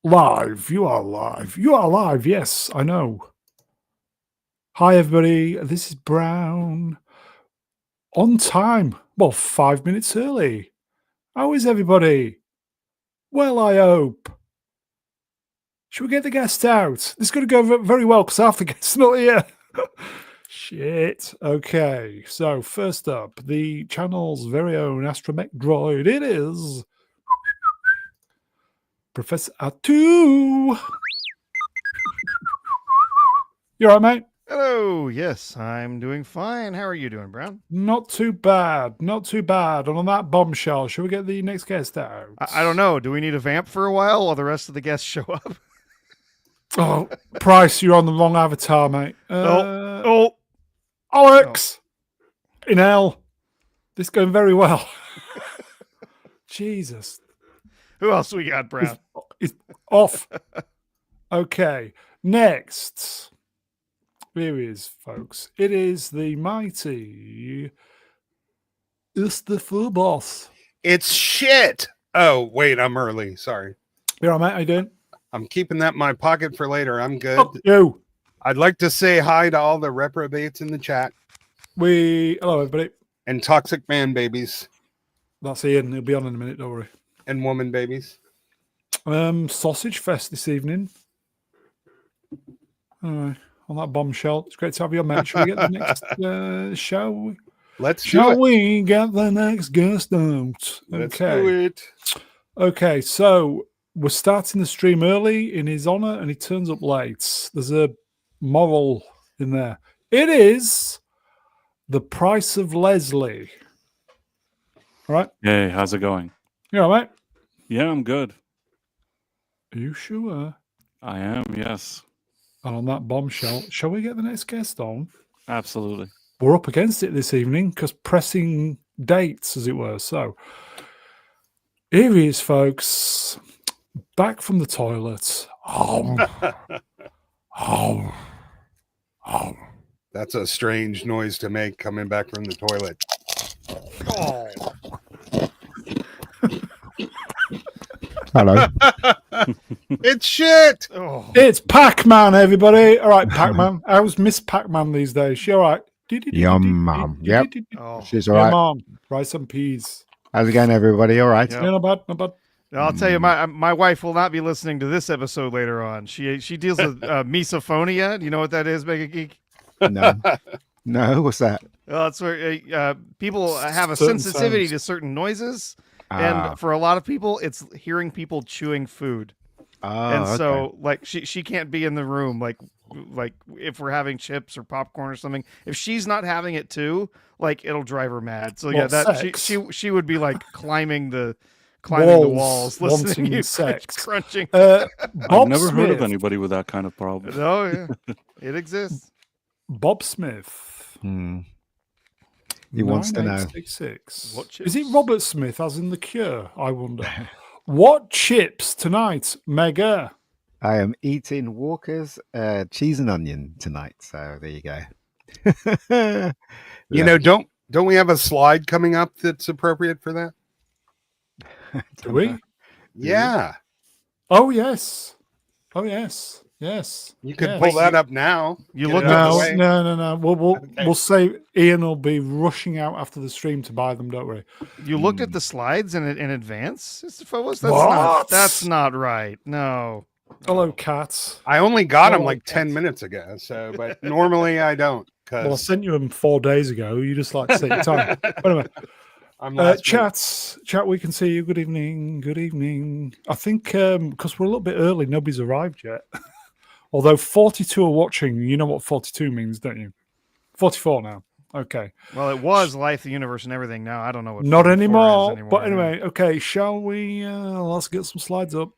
Live. You are live. You are live. Yes, I know. Hi, everybody. This is Brown. On time. Well, 5 minutes early. How is everybody? Well, I hope. Should we get the guest out? This is going to go very well because half the guests not here. Shit. Okay. So, first up, the channel's very own astromech droid. It is Professor Atu. You all right, mate? Hello. Yes, I'm doing fine. How are you doing, Brown? Not too bad. Not too bad. And on that bombshell, shall we get the next guest out? I don't know. Do we need a vamp for a while while the rest of the guests show up? Oh, Price, you're on the wrong avatar, mate. Alex! In hell. This is going very well. Jesus. Who else we got, Brown? It's off. Okay. Next. Here he is, folks. It is the mighty Mr. Boss. It's shit. Oh, wait, I'm early. Sorry. You all right, mate? How you doing? I'm keeping that in my pocket for later. I'm good. Oh, you. I'd like to say hi to all the reprobates in the chat. Hello, everybody. And toxic man babies. That's Ian. He'll be on in a minute, don't worry. And woman babies. Sausage fest this evening. All right. On that bombshell, it's great to have you on, mate. Shall we get the next? Shall we? Shall we get the next guest out? Let's do it. Okay, so we're starting the stream early in his honor, and he turns up late. There's a moral in there. It is the price of Leslie. All right. Hey, how's it going? You all right, mate? Yeah, I'm good. Are you sure? I am, yes. And on that bombshell, shall we get the next guest on? Absolutely. We're up against it this evening because pressing dates, as it were. So here he is, folks. Back from the toilet. That's a strange noise to make coming back from the toilet. Oh. Hello. It's shit. Oh. It's Pac-Man, everybody. All right, Pac-Man. How's Miss Pac-Man these days? She all right? Yum, mum. Yep. Oh. She's all right. Mom, rice and peas. How's it going, everybody? All right. Yep. Yeah, not bad, not bad. I'll tell you, my wife will not be listening to this episode later on. She deals with misophonia. Do you know what that is, Mega Geek? No. No, what's that? Well, it's where people have a Certain sensitivity sounds. to certain noises. Ah. And for a lot of people, it's hearing people chewing food. And so, like, she can't be in the room, like if we're having chips or popcorn or something. If she's not having it too, like, it'll drive her mad. So yeah, that she would be like climbing the walls, listening to you sex. crunching. I've never heard of Smith. anybody with that kind of problem. Oh yeah, it exists. Bob Smith. He wants to know. 9866. What chips? Is it Robert Smith, as in The Cure? I wonder. What chips tonight, Mega? I am eating Walker's cheese and onion tonight. So there you go. You know, don't we have a slide coming up that's appropriate for that? Do we? Yeah. Oh, yes. Oh, yes. Yes. You could Yes. pull that up now. You Get looked it out of the No. way. We'll say Ian will be rushing out after the stream to buy them, don't worry. You looked at the slides in advance, Mr. Phobos? What? That's not right. No. Hello, cats. I only got them Oh, like 10 minutes ago. So, but normally I don't. Well, I sent you them 4 days ago. You just like to take your time. But anyway, I'm chat, we can see you. Good evening. Good evening. I think because we're a little bit early, nobody's arrived yet. Although 42 are watching, you know what 42 means, don't you? 44 now. Okay. Well, it was Life, the Universe, and everything. Now I don't know what. Not 44 is anymore. But yeah. anyway, okay. Shall we? Let's get some slides up.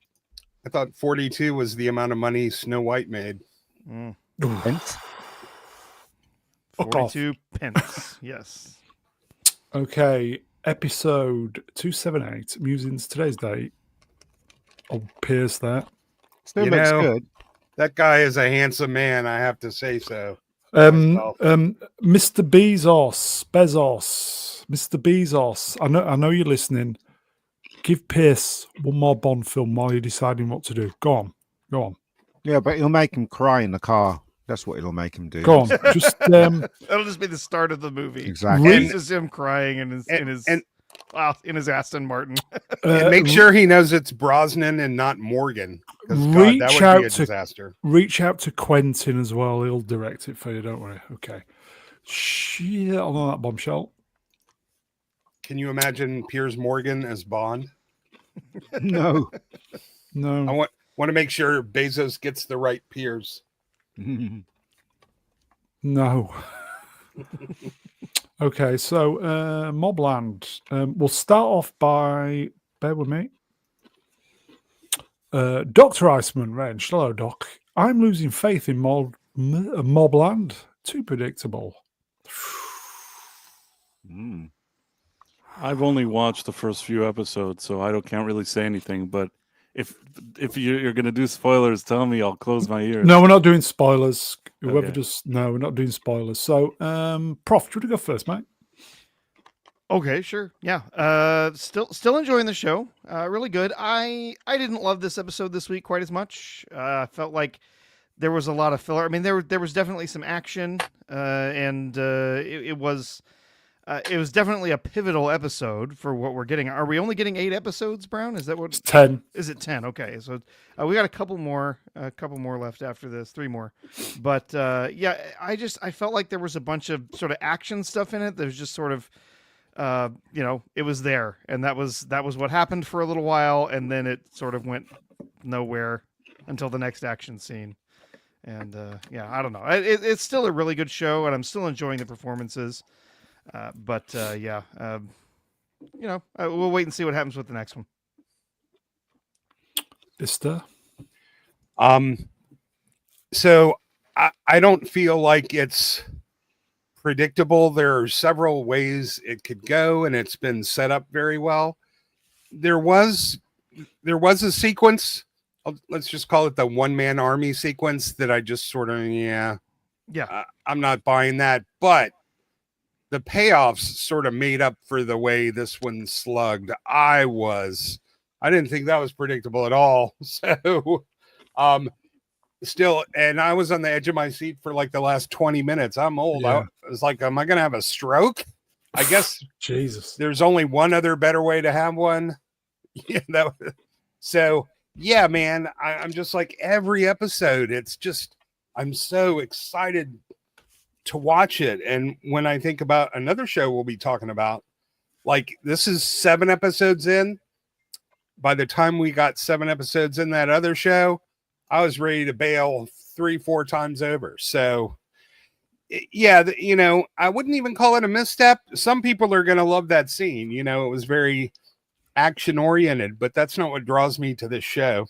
I thought 42 was the amount of money Snow White made. Pence? Fuck off. 42 pence. Yes. Okay. Episode 278. Musings today's date. I'll pierce that. Still You looks know, good. That guy is a handsome man. I have to say so. Mr. Bezos. Mr. Bezos. I know you're listening. give Pierce one more Bond film while you're deciding what to do. Go on. Yeah, but it'll make him cry in the car. That's what it'll make him do. Go on. Just That'll just be the start of the movie. Exactly. It's just him crying in his Aston Martin. And make sure he knows it's Brosnan and not Morgan. 'Cause, God, that would be a disaster. Reach out to Quentin as well. He'll direct it for you. Don't worry. Okay. Shit on that bombshell. Can you imagine Piers Morgan as Bond? No. No. I want to make sure Bezos gets the right Piers. No. Okay, so MobLand. We'll start off by, bear with me. Dr. Iceman, Wrench. Hello, Doc. I'm losing faith in MobLand. Too predictable. I've only watched the first few episodes, so I can't really say anything. But if you're going to do spoilers, tell me. I'll close my ears. No, we're not doing spoilers. Whoever Okay. does, no, we're not doing spoilers. So, Prof, do you want to go first, mate? Okay, sure. Yeah. Still enjoying the show. Really good. I didn't love this episode this week quite as much. I felt like there was a lot of filler. I mean, there was definitely some action, and it was definitely a pivotal episode for what we're getting. Are we only getting 8 episodes, Brown? Is that what? It's 10. Is it 10? Okay, so we got a couple more left after this, 3 more. But yeah, I felt like there was a bunch of sort of action stuff in it. There's just sort of, it was there, and that was what happened for a little while, and then it sort of went nowhere until the next action scene. And yeah, I don't know. It's still a really good show, and I'm still enjoying the performances. But yeah, we'll wait and see what happens with the next one. Isther? So I don't feel like it's predictable. There are several ways it could go, and it's been set up very well. There was a sequence. Let's just call it the one-man army sequence that I just sort of, I'm not buying that. But the payoffs sort of made up for the way this one slugged. I didn't think that was predictable at all. So, still, and I was on the edge of my seat for like the last 20 minutes. I'm old. Yeah. I was like, am I going to have a stroke? I guess Jesus. there's only one other better way to have one. Yeah, man, I'm just like every episode. It's just, I'm so excited to watch it. And when I think about another show we'll be talking about, like this is 7 episodes in. By the time we got 7 episodes in that other show, I was ready to bail 3-4 times over. So yeah, I wouldn't even call it a misstep. Some people are going to love that scene. It was very action oriented, but that's not what draws me to this show.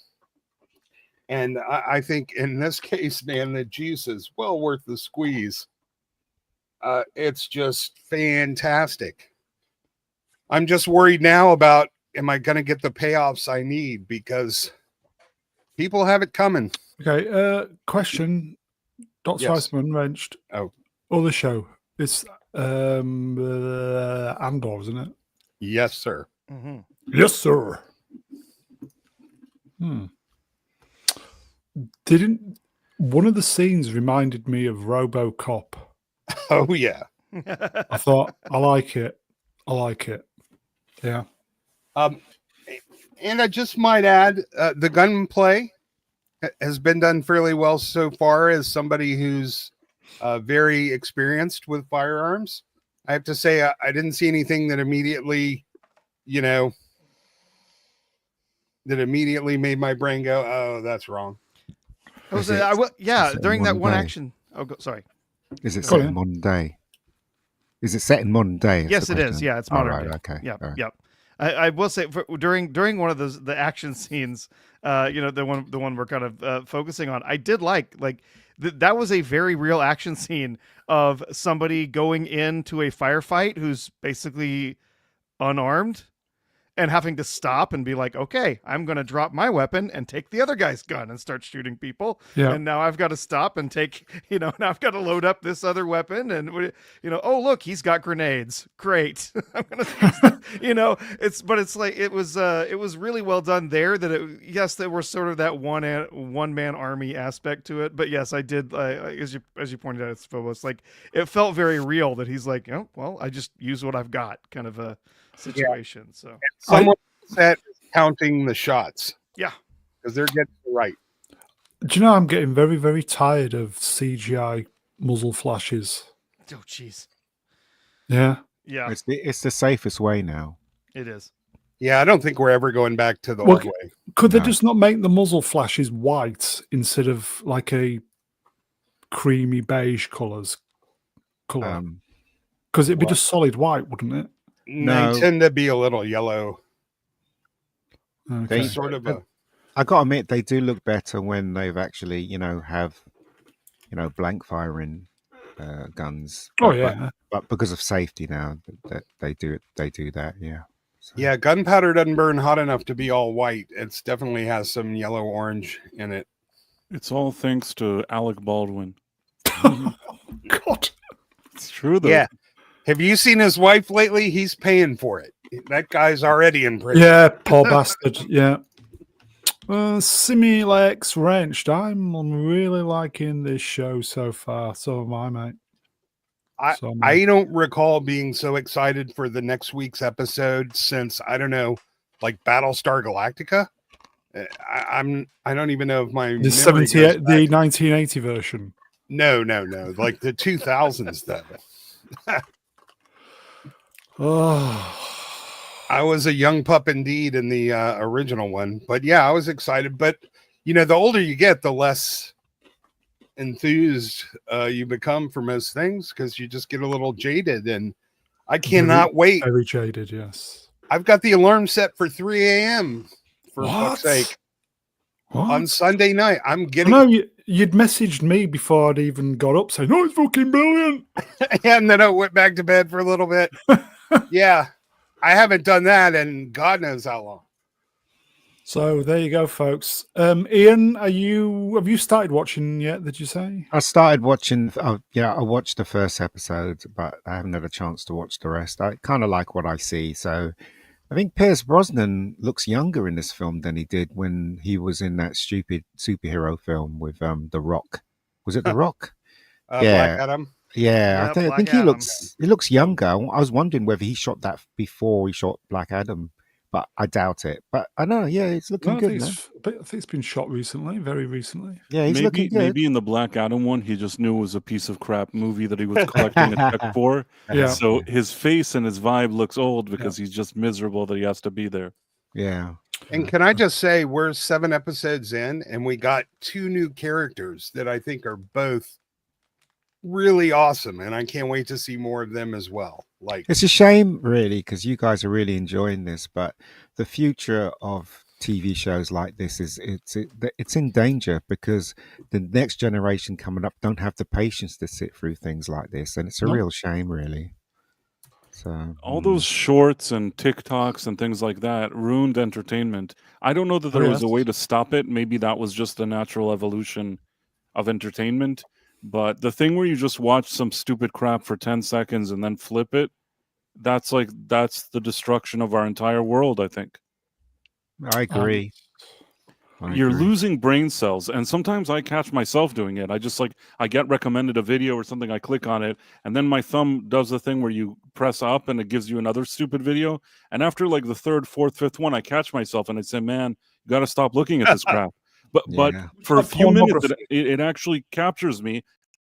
And I think in this case, man, the juice is well worth the squeeze. It's just fantastic. I'm just worried now about, am I going to get the payoffs I need? Because people have it coming. Okay, question. Dr. Yes. Iceman wrenched. Oh. Other show. It's Andor, isn't it? Yes, sir. Mm-hmm. Yes, sir. Didn't one of the scenes reminded me of RoboCop? Oh, yeah. I thought, I like it. Yeah. And I just might add, the gunplay has been done fairly well so far. As somebody who's very experienced with firearms, I have to say I didn't see anything that immediately, that immediately made my brain go, "Oh, that's wrong." During that one day? action. Sorry. Is it Go set on. in modern day? Is it set in modern day? is Yes, the it is. question. Yeah, it's All modern right, day. okay. Yep. all right. Yep. I will say during one of the action scenes, the one we're kind of focusing on, I did like that was a very real action scene of somebody going into a firefight who's basically unarmed, and having to stop and be like, okay, I'm going to drop my weapon and take the other guy's gun and start shooting people. Yeah. And now I've got to stop and take, now I've got to load up this other weapon and, oh, look, he's got grenades. Great. I'm going to use them. It's like, it was really well done there yes, there was sort of that one man army aspect to it. But yes, I did, as you pointed out, it's Phobos, like it felt very real that he's like, oh, well, I just use what I've got kind of a situation. Yeah. So someone set is counting the shots. Yeah. Because they're getting it right. Do you know I'm getting very, very tired of CGI muzzle flashes? Oh, jeez. Yeah. Yeah. It's the safest way now. It is. Yeah, I don't think we're ever going back to the old way. Could they just not make the muzzle flashes white instead of like a creamy beige color? Because it'd be just solid white, wouldn't it? No. They tend to be a little yellow. Okay. They sort of I gotta admit, they do look better when they've actually, have, blank firing guns. Oh yeah. But because of safety now, that they do that. Yeah. So. Yeah, gunpowder doesn't burn hot enough to be all white. It's definitely has some yellow orange in it. It's all thanks to Alec Baldwin. God. It's true though. Yeah. Have you seen his wife lately? He's paying for it. That guy's already in prison. Yeah, poor bastard. Yeah. Similex Wrenched. I'm really liking this show so far. So am I, mate. I don't recall being so excited for the next week's episode since, I don't know, like Battlestar Galactica. I don't even know if my the 1980 version. No, like the 2000s though. Oh, I was a young pup indeed in the original one, but yeah, I was excited. But the older you get, the less enthused you become for most things because you just get a little jaded. And I cannot wait. Very jaded, yes. I've got the alarm set for 3 a.m. for fuck's sake. What? On Sunday night. I'm getting. No, you'd messaged me before I'd even got up saying, "Oh, it's fucking brilliant." And then I went back to bed for a little bit. Yeah, I haven't done that in God knows how long. So there you go, folks. Ian, have you started watching yet? Did you say? I started watching. I watched the first episode, but I haven't had a chance to watch the rest. I kind of like what I see. So I think Pierce Brosnan looks younger in this film than he did when he was in that stupid superhero film with The Rock. Was it The Rock? Yeah. Black Adam. Yeah, I think he looks younger. I was wondering whether he shot that before he shot Black Adam, but I doubt it. But I know, yeah, it's looking good. I think it's been shot recently, very recently. Yeah, he's looking good. Maybe in the Black Adam one, he just knew it was a piece of crap movie that he was collecting a check for. Yeah. So his face and his vibe looks old because he's just miserable that he has to be there. Yeah. And can I just say, we're 7 episodes in, and we got 2 new characters that I think are both really awesome, and I can't wait to see more of them as well. Like, it's a shame, really, because you guys are really enjoying this, but the future of TV shows like this it's in danger because the next generation coming up don't have the patience to sit through things like this, and it's a real shame, really. So all those shorts and TikToks and things like that ruined entertainment. I don't know that there was a way to stop it. Maybe that was just the natural evolution of entertainment. But the thing where you just watch some stupid crap for 10 seconds and then flip it, that's the destruction of our entire world, I think. I agree. You're losing brain cells, and sometimes I catch myself doing it. I get recommended a video or something, I click on it, and then my thumb does the thing where you press up and it gives you another stupid video. And after like the 3rd, 4th, 5th one, I catch myself and I say, man, you got to stop looking at this crap. But for a few minutes, it actually captures me.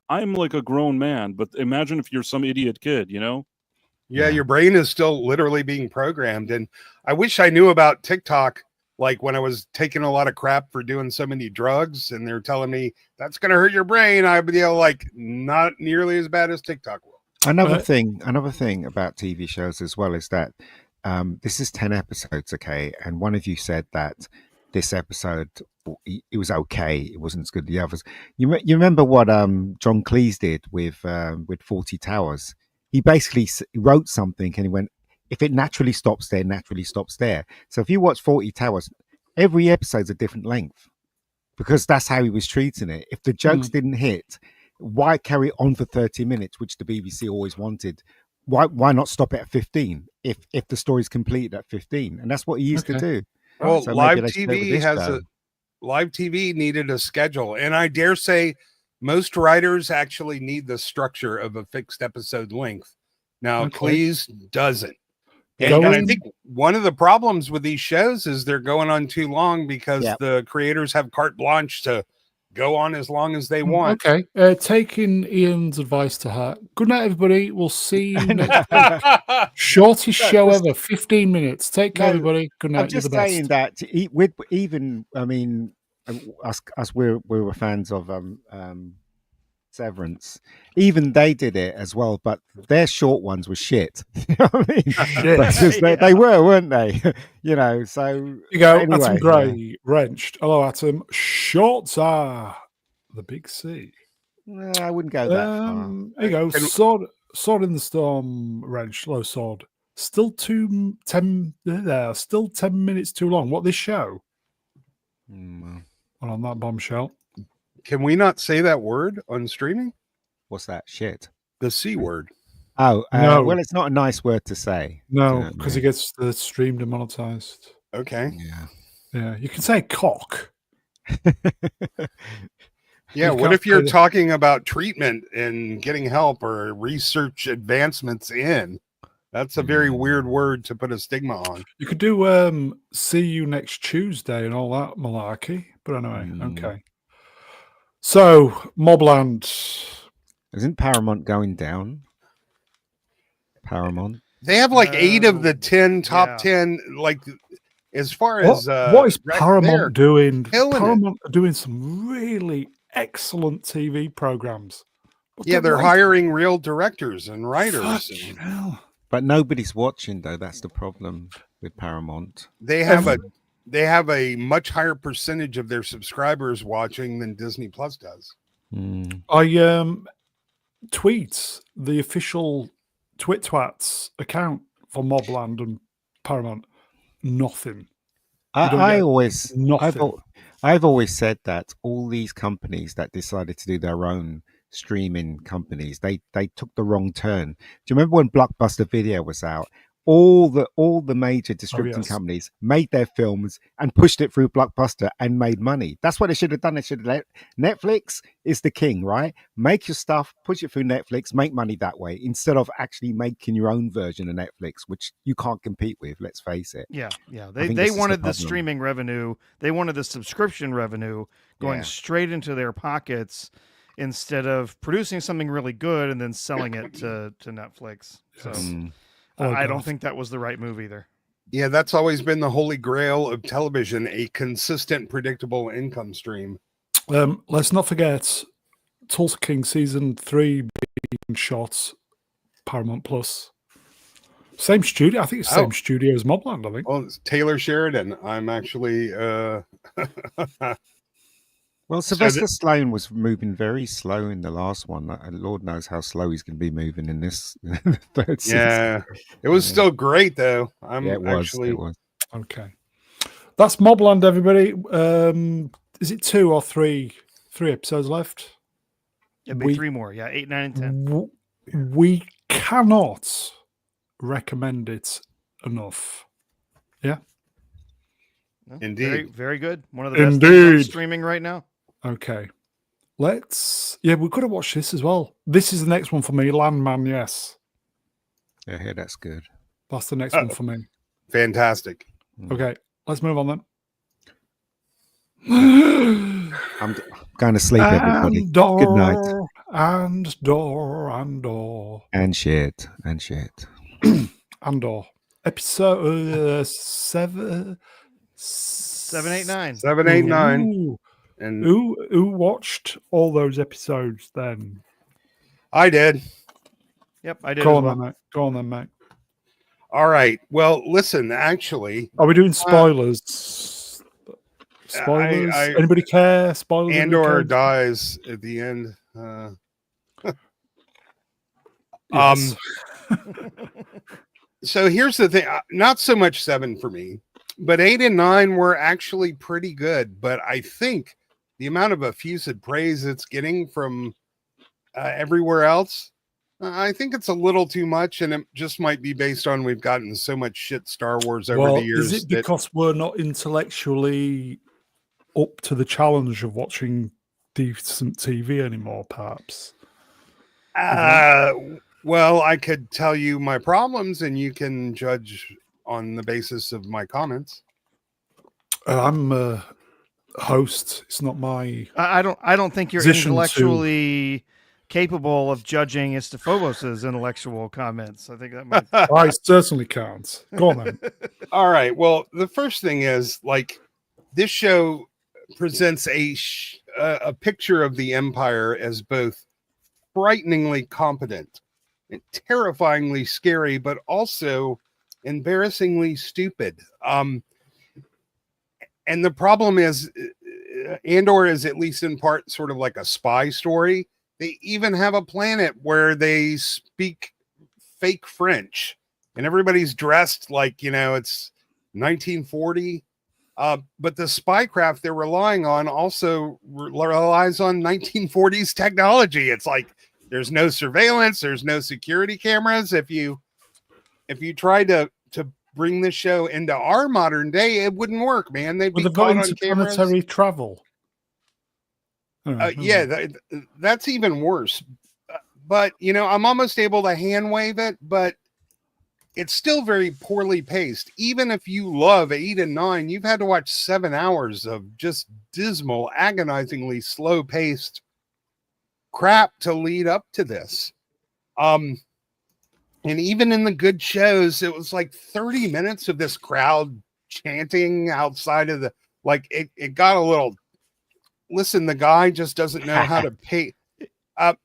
I'm like a grown man, but imagine if you're some idiot kid, Yeah, your brain is still literally being programmed. And I wish I knew about TikTok, like when I was taking a lot of crap for doing so many drugs, and they're telling me that's going to hurt your brain. I'd be like, not nearly as bad as TikTok will. Another thing about TV shows as well is that this is 10 episodes, okay? And one of you said that this episode, it was okay. It wasn't as good as the others. You remember what John Cleese did with 40 Towers? He basically wrote something and he went, if it naturally stops there, naturally stops there. So if you watch 40 Towers, every episode's a different length because that's how he was treating it. If the jokes didn't hit, why carry on for 30 minutes, which the BBC always wanted? Why not stop it at 15 if the story's complete at 15? And that's what he used to do. Well, So live maybe they should do it with TV this has show. live TV needed a schedule, and I dare say most writers actually need the structure of a fixed episode length. Now, Cleese doesn't. And I think one of the problems with these shows is they're going on too long because the creators have carte blanche to go on as long as they want. Okay. Taking Ian's advice to heart. Good night, everybody. We'll see you next week. Shortest show ever, 15 minutes. Take care, everybody. Good night. I'm just saying that with even, I mean, us we were fans of Severance. Even they did it as well, but their short ones were shit. You know what I mean? Shit. They were, weren't they? You know, so you go. Anyway, Atom Gray, Wrenched. Hello, Atom. Shorts are the big C. I wouldn't go that far. There you go. Sword in the Storm, Wrenched. Hello, Sword. Still 10 minutes too long. What, this show? Well, on that bombshell. Can we not say that word on streaming? What's that? Shit. The C word. Oh, no. Well, it's not a nice word to say. No, because it gets the stream demonetized. Okay. Yeah. You can say cock. Yeah. What if you're talking about treatment and getting help or research advancements in? That's a very weird word to put a stigma on. You could do see you next Tuesday and all that malarkey. But anyway, okay. So, MobLand. Isn't Paramount going down? Paramount? They have like 8 of the 10 top 10. Like, as far as what is Paramount doing? Paramount are doing some really excellent TV programs. Yeah, they're hiring real directors and writers. But nobody's watching, though. That's the problem with Paramount. They have a much higher percentage of their subscribers watching than Disney Plus does. I tweet the official Twats account for MobLand and Paramount. Nothing. I've always said that all these companies that decided to do their own streaming companies, they took the wrong turn. Do you remember when Blockbuster Video was out? All the major distributing companies made their films and pushed it through Blockbuster and made money. That's what they should have done. They should have let Netflix is the king, right? Make your stuff, push it through Netflix, make money that way instead of actually making your own version of Netflix, which you can't compete with. Let's face it. Yeah. They wanted the streaming revenue. They wanted the subscription revenue going straight into their pockets instead of producing something really good and then selling it to Netflix. So. I don't think that was the right move either. Yeah, that's always been the holy grail of television, a consistent, predictable income stream. Let's not forget Tulsa King Season 3 being shot Paramount Plus. Same studio. I think it's the same studio as MobLand, I think. Well, it's Taylor Sheridan. I'm actually... Well, Sylvester Stallone was moving very slow in the last one. Lord knows how slow he's going to be moving in this third season. Yeah, it was still great, though. It was. Okay. That's MobLand, everybody. Is it 2 or 3 episodes left? It'd be 3 more. Yeah, 8, 9, and 10. We cannot recommend it enough. Yeah? Indeed. Very, very good. One of the best things on streaming right now. Okay. We've got to watch this as well. This is the next one for me. Landman, yes. Yeah, that's good. That's the next one for me. Fantastic. Okay, let's move on then. I'm going to sleep, everybody. Andor, good night. Andor. And shit. Andor. Episode 7... 789. 789. And who watched all those episodes then? I did. Yep, I did. Go on then, mate. All right. Well, listen, actually. Are we doing spoilers? Spoilers? Anybody care? Spoilers? Andor dies at the end. Yes. So here's the thing, not so much 7 for me, but 8 and 9 were actually pretty good. But I think the amount of effused praise it's getting from everywhere else, I think it's a little too much, and it just might be based on we've gotten so much shit Star Wars over the years. Is it because we're not intellectually up to the challenge of watching decent TV anymore, perhaps? Well, I could tell you my problems, and you can judge on the basis of my comments. I'm a host. It's not my. I don't think you're intellectually capable of judging Istophobos's intellectual comments. I think that might. I certainly can't. Go on then. All right. Well, the first thing is, like, this show presents a picture of the Empire as both frighteningly competent and terrifyingly scary, but also embarrassingly stupid. And the problem is, Andor is at least in part sort of like a spy story. They even have a planet where they speak fake French, and everybody's dressed like, it's 1940. But the spycraft they're relying on also relies on 1940s technology. It's like there's no surveillance, there's no security cameras. If you try to bring the show into our modern day, it wouldn't work, man. They'd be caught on cameras. Interplanetary travel. That's even worse. But I'm almost able to hand wave it, but it's still very poorly paced. Even if you love 8 and 9, you've had to watch 7 hours of just dismal, agonizingly slow paced crap to lead up to this. And even in the good shows, it was like 30 minutes of this crowd chanting outside of it got a little, listen, the guy just doesn't know how to pay. I'm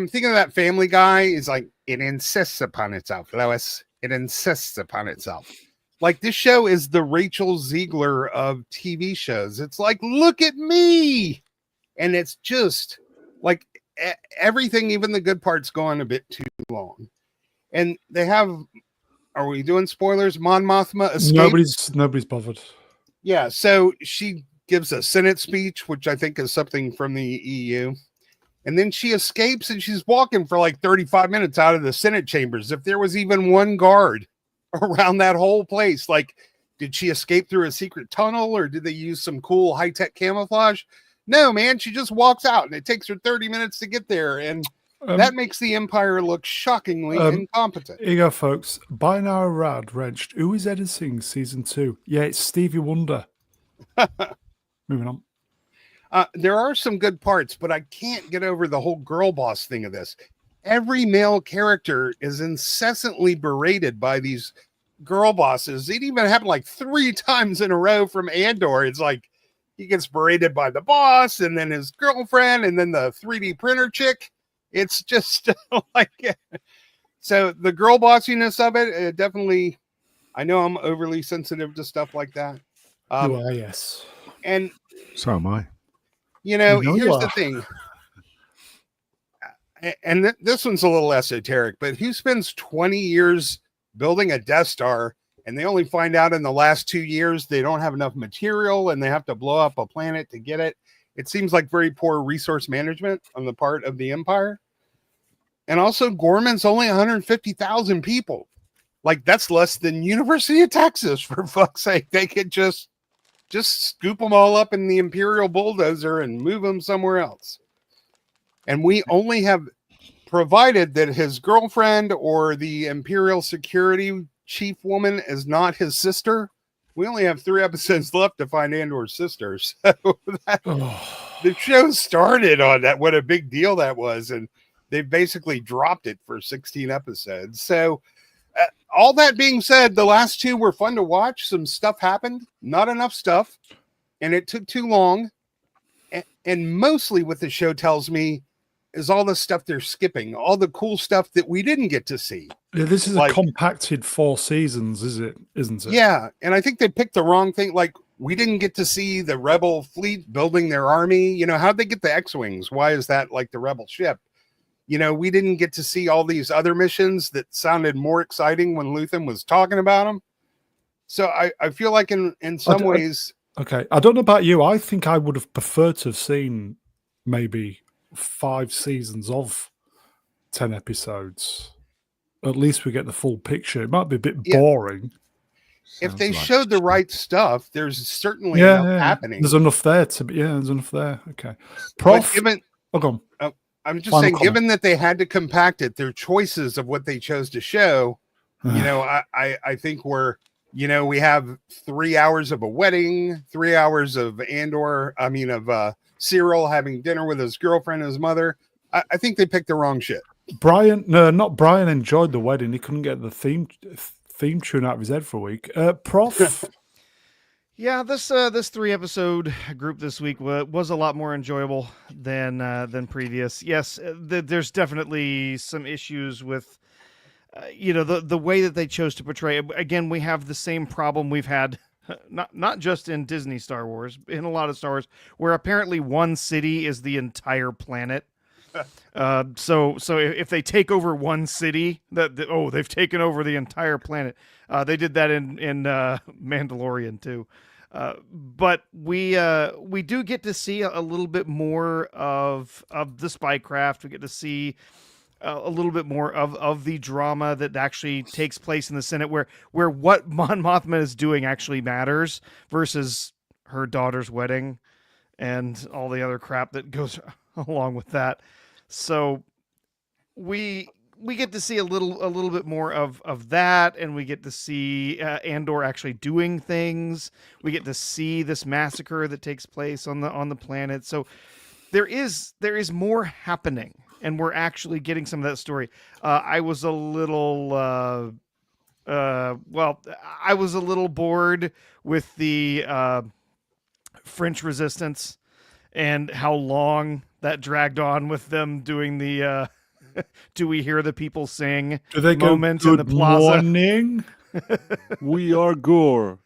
thinking of that Family Guy is like, it insists upon itself, Lois. It insists upon itself. Like, this show is the Rachel Ziegler of TV shows. It's like, look at me. And it's just like everything, even the good parts, go on a bit too long. And they have, are we doing spoilers? Mon Mothma escaped. Nobody's bothered. Yeah. So she gives a Senate speech, which I think is something from the EU. And then she escapes, and she's walking for like 35 minutes out of the Senate chambers. If there was even one guard around that whole place, like, did she escape through a secret tunnel, or did they use some cool high-tech camouflage? No, man, she just walks out, and it takes her 30 minutes to get there. And that makes the Empire look shockingly incompetent. Here you go, folks. By now, Rad wrenched. Who is editing season 2? Yeah, it's Stevie Wonder. Moving on. There are some good parts, but I can't get over the whole girl boss thing of this. Every male character is incessantly berated by these girl bosses. It even happened like 3 times in a row from Andor. It's like he gets berated by the boss, and then his girlfriend, and then the 3D printer chick. It's just like, so the girl bossiness of it definitely, I know I'm overly sensitive to stuff like that. You are, yes. And so am I. Here's the thing. And this one's a little esoteric, but who spends 20 years building a Death Star, and they only find out in the last 2 years they don't have enough material and they have to blow up a planet to get it? It seems like very poor resource management on the part of the Empire. And also, Gorman's only 150,000 people. Like, that's less than University of Texas, for fuck's sake. They could just scoop them all up in the Imperial bulldozer and move them somewhere else. And we only have, provided that his girlfriend or the Imperial security chief woman is not his sister, we only have 3 episodes left to find Andor's sister. So the show started on that. What a big deal that was. And they've basically dropped it for 16 episodes. So all that being said, the last 2 were fun to watch. Some stuff happened, not enough stuff, and it took too long. And mostly what the show tells me is all the stuff they're skipping, all the cool stuff that we didn't get to see. Yeah, this is like, a compacted 4 seasons, isn't it? Yeah, and I think they picked the wrong thing. Like, we didn't get to see the Rebel fleet building their army. How'd they get the X-Wings? Why is that like the Rebel ship? we didn't get to see all these other missions that sounded more exciting when Luthen was talking about them. So I feel like in some ways. Okay, I don't know about you. I think I would have preferred to have seen maybe 5 seasons of 10 episodes. At least we get the full picture. It might be a bit boring. If they showed the right stuff, there's certainly enough happening. There's enough there to be. Yeah, there's enough there. Okay, Prof. Go on. I'm just saying, given that they had to compact it, their choices of what they chose to show, I think we have 3 hours of a wedding, 3 hours of Cyril having dinner with his girlfriend and his mother. I think they picked the wrong shit. Brian enjoyed the wedding. He couldn't get the theme tune out of his head for a week. Prof. Yeah, this 3-episode group this week was a lot more enjoyable than previous. Yes, there's definitely some issues with the way that they chose to portray it. Again, we have the same problem we've had not just in Disney Star Wars, in a lot of Star Wars, where apparently one city is the entire planet. So if they take over one city, they've taken over the entire planet. They did that in Mandalorian too. But we do get to see a little bit more of the spycraft. We get to see a little bit more of the drama that actually takes place in the Senate, where what Mon Mothma is doing actually matters versus her daughter's wedding and all the other crap that goes along with that. So we get to see a little bit more of that, and we get to see Andor actually doing things. We get to see this massacre that takes place on the planet. So there is more happening, and we're actually getting some of that story. I was a little bored with the French Resistance and how long that dragged on with them doing the do we hear the people sing moment in the plaza? Morning? We are Gore.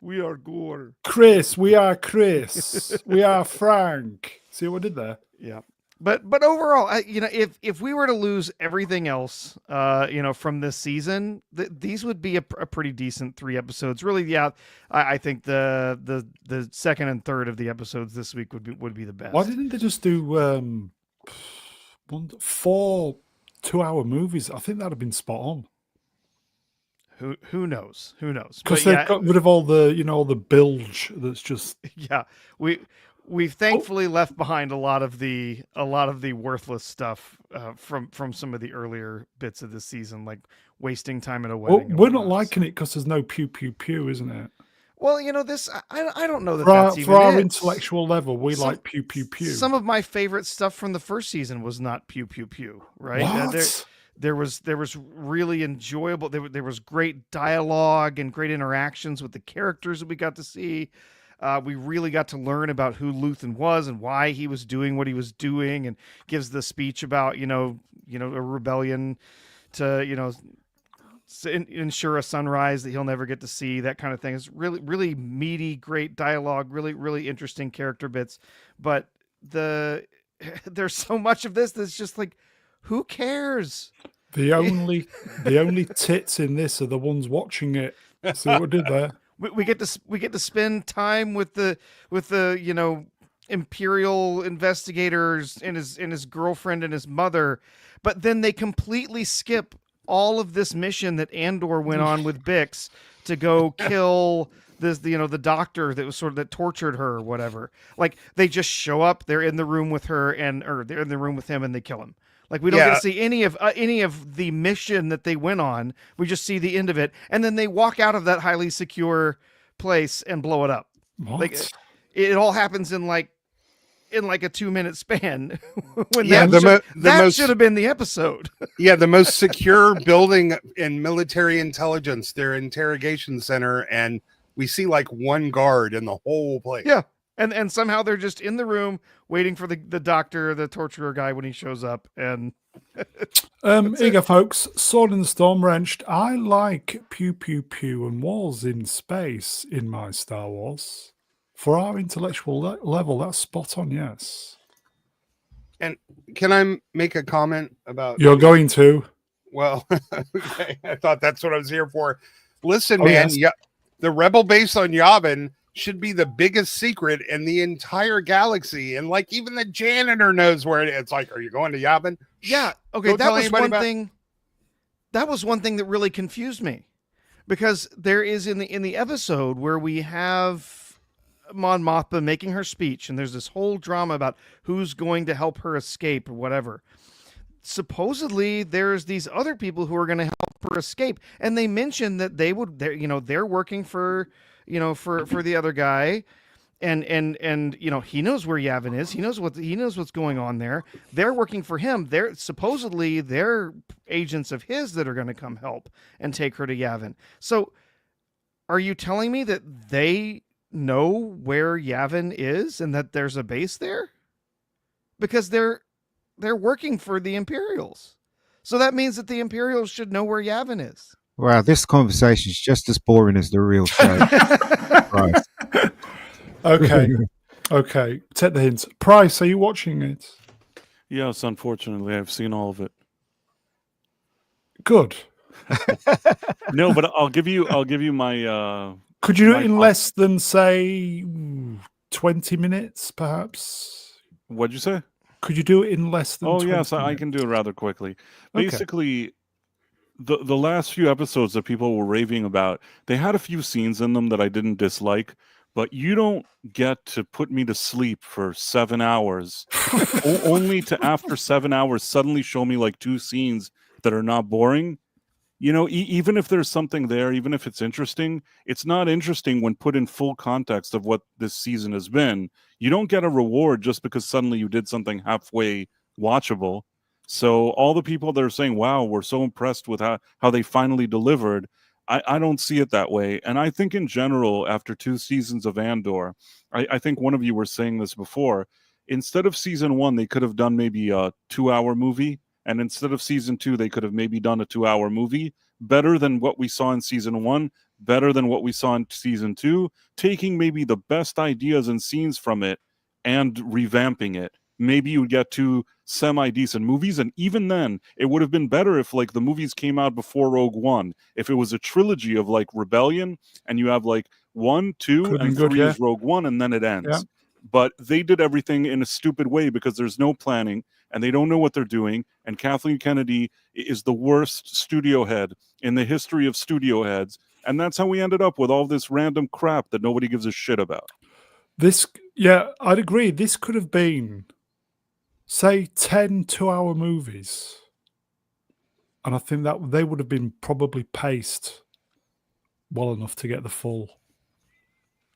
We are Gore. Chris, we are Chris. We are Frank. See what I did there? Yeah. But overall, if we were to lose everything else, from this season, these would be a pretty decent 3 episodes. Really, yeah, I think the second and third of the episodes this week would be the best. Why didn't they just do 4 2-hour movies? I think that'd have been spot on. Who knows? Because they've got rid of all the all the bilge that's just We've thankfully left behind a lot of the worthless stuff from some of the earlier bits of this season, like wasting time at a wedding. Well, we're not liking it because there's no pew pew pew, isn't it? Well, this I don't know that's even for our it. Intellectual level, we like pew pew pew. Some of my favorite stuff from the first season was not pew pew pew, right? What? There was really enjoyable. There was great dialogue and great interactions with the characters that we got to see. We really got to learn about who Luthen was and why he was doing what he was doing, and gives the speech about a rebellion to ensure a sunrise that he'll never get to see, that kind of thing. It's really, really meaty, great dialogue, really, really interesting character bits. But there's so much of this that's just like, who cares? The only tits in this are the ones watching it. See what I did there? We get to spend time with the Imperial investigators and his girlfriend and his mother, but then they completely skip all of this mission that Andor went on with Bix to go kill this the doctor that tortured her or whatever. Like, they just show up, they're in the room with her or they're in the room with him, and they kill him. Like, we don't get to see any of the mission that they went on. We just see the end of it, and then they walk out of that highly secure place and blow it up. What? Like, it all happens in like a 2-minute span. When that should have been the episode. Yeah, the most secure building in military intelligence, their interrogation center, and we see like one guard in the whole place. Yeah. And somehow they're just in the room waiting for the doctor, the torturer guy, when he shows up. And here folks, Sword in the Storm Wrenched. I like pew pew pew and wars in space in my Star Wars. For our intellectual level, that's spot on. Yes. And can I make a comment about? You're going to. Well, okay. I thought that's what I was here for. Listen, Oh, man, yes. yeah, the rebel base on Yavin should be the biggest secret in the entire galaxy, and like even the janitor knows where it is. It's like, are you going to Yavin? Yeah. Okay. Don't That tell was anybody one about- thing. That was one thing that really confused me, because there is in the episode where we have Mon Mothma making her speech, and there's this whole drama about who's going to help her escape or whatever. Supposedly, there's these other people who are going to help her escape, and they mentioned that they're working for for the other guy. And he knows where Yavin is. He knows what's going on there. They're working for him. They're supposedly they're agents of his that are going to come help and take her to Yavin. So, are you telling me that they know where Yavin is and that there's a base there? Because they're working for the Imperials. So that means that the Imperials should know where Yavin is. Wow, this conversation is just as boring as the real show. Right. Okay. Okay. Take the hint. Price, are you watching it? Yes, unfortunately, I've seen all of it. Good. No, but I'll give you my. Could you do my it in thought- less than, say, 20 minutes, perhaps? What'd you say? Could you do it in less than Oh 20 yes, I minutes? can do it rather quickly. Okay. Basically, the last few episodes that people were raving about, they had a few scenes in them that I didn't dislike, but you don't get to put me to sleep for 7 hours, only to after 7 hours suddenly show me like 2 scenes that are not boring. You know, even if there's something there, even if it's interesting, it's not interesting when put in full context of what this season has been. You don't get a reward just because suddenly you did something halfway watchable. So all the people that are saying, wow, we're so impressed with how they finally delivered, I don't see it that way. And I think in general, after 2 seasons of Andor, I think one of you were saying this before, instead of season 1, they could have done maybe a 2-hour movie. And instead of season 2, they could have maybe done a 2-hour movie. Better than what we saw in season 1, better than what we saw in season 2, taking maybe the best ideas and scenes from it and revamping it. Maybe you would get 2 semi-decent movies, and even then, it would have been better if like the movies came out before Rogue One. If it was a trilogy of like Rebellion, and you have like 1, 2, Could have and been 3 good, is Rogue One, and then it ends. Yeah. But they did everything in a stupid way because there's no planning, and they don't know what they're doing. And Kathleen Kennedy is the worst studio head in the history of studio heads. And that's how we ended up with all this random crap that nobody gives a shit about. I'd agree. This could have been, say, 10 2-hour movies. And I think that they would have been probably paced well enough to get the full.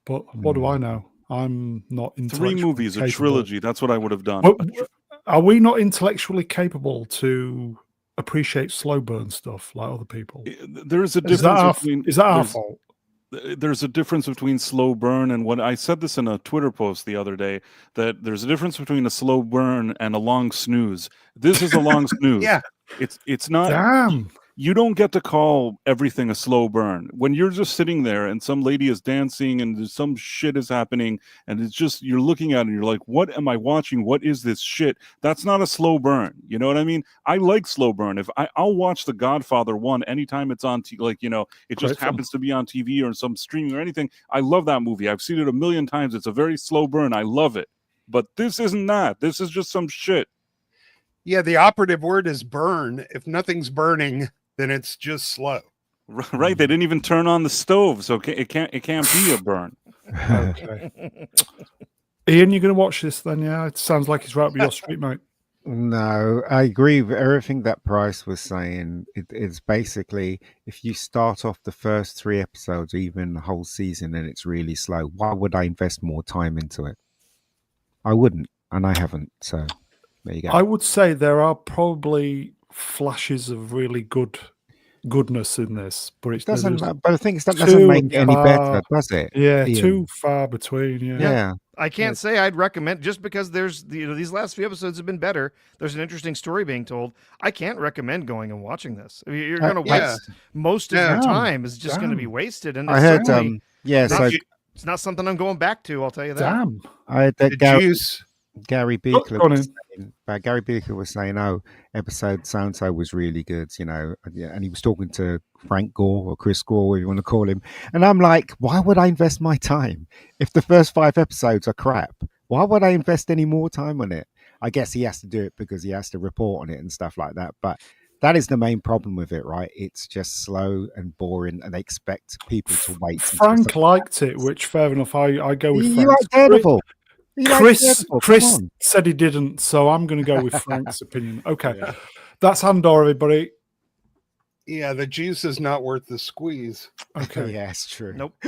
But what do I know? I'm not 3 intellectually movies, a capable. trilogy. That's what I would have done. Well, are we not intellectually capable to appreciate slow burn stuff like other people? There's a Is that difference between our fault? there's a difference between slow burn and what I said this in a Twitter post the other day, that there's a difference between a slow burn and a long snooze. This is a long snooze. Yeah. It's not. Damn. You don't get to call everything a slow burn when you're just sitting there and some lady is dancing and some shit is happening and it's just, you're looking at it and you're like, what am I watching? What is this shit? That's not a slow burn. You know what I mean? I like slow burn. I'll watch The Godfather 1 anytime it's on it just Great film. happens to be on TV or some streaming or anything. I love that movie. I've seen it a million times. It's a very slow burn. I love it. But this isn't that. This is just some shit. Yeah, the operative word is burn. If nothing's burning, then it's just slow. Right? They didn't even turn on the stove, so it can't be a burn. Okay. Ian, you're going to watch this then? Yeah, it sounds like it's right up your street, mate. No, I agree with everything that Price was saying. It's basically, if you start off the first 3 episodes, even the whole season, and it's really slow, why would I invest more time into it? I wouldn't, and I haven't. So there you go. I would say there are probably flashes of really goodness in this, but it doesn't. But the thing is, that doesn't make it any better, does it? Yeah, Ian? too far between. Yeah. I can't say I'd recommend, just because there's these last few episodes have been better. There's an interesting story being told. I can't recommend going and watching this. I mean, you're going to waste most of your time. Is just going to be wasted. And I heard. so it's not something I'm going back to. I'll tell you that. Damn. I heard that The juice. Gary Go on Beekler in. But Gary Beaker was saying, "Oh, episode so and so was really good," and he was talking to Frank Gore or Chris Gore, whatever you want to call him. And I'm like, why would I invest my time if the first 5 episodes are crap? Why would I invest any more time on it? I guess he has to do it because he has to report on it and stuff like that. But that is the main problem with it, right? It's just slow and boring, and they expect people to wait. Frank liked it, which fair enough. I go with You Frank. like Daredevil. Chris said he didn't, so I'm going to go with Frank's opinion. Okay, that's Andor, everybody. Yeah, the juice is not worth the squeeze. Okay, yeah, it's true. Nope.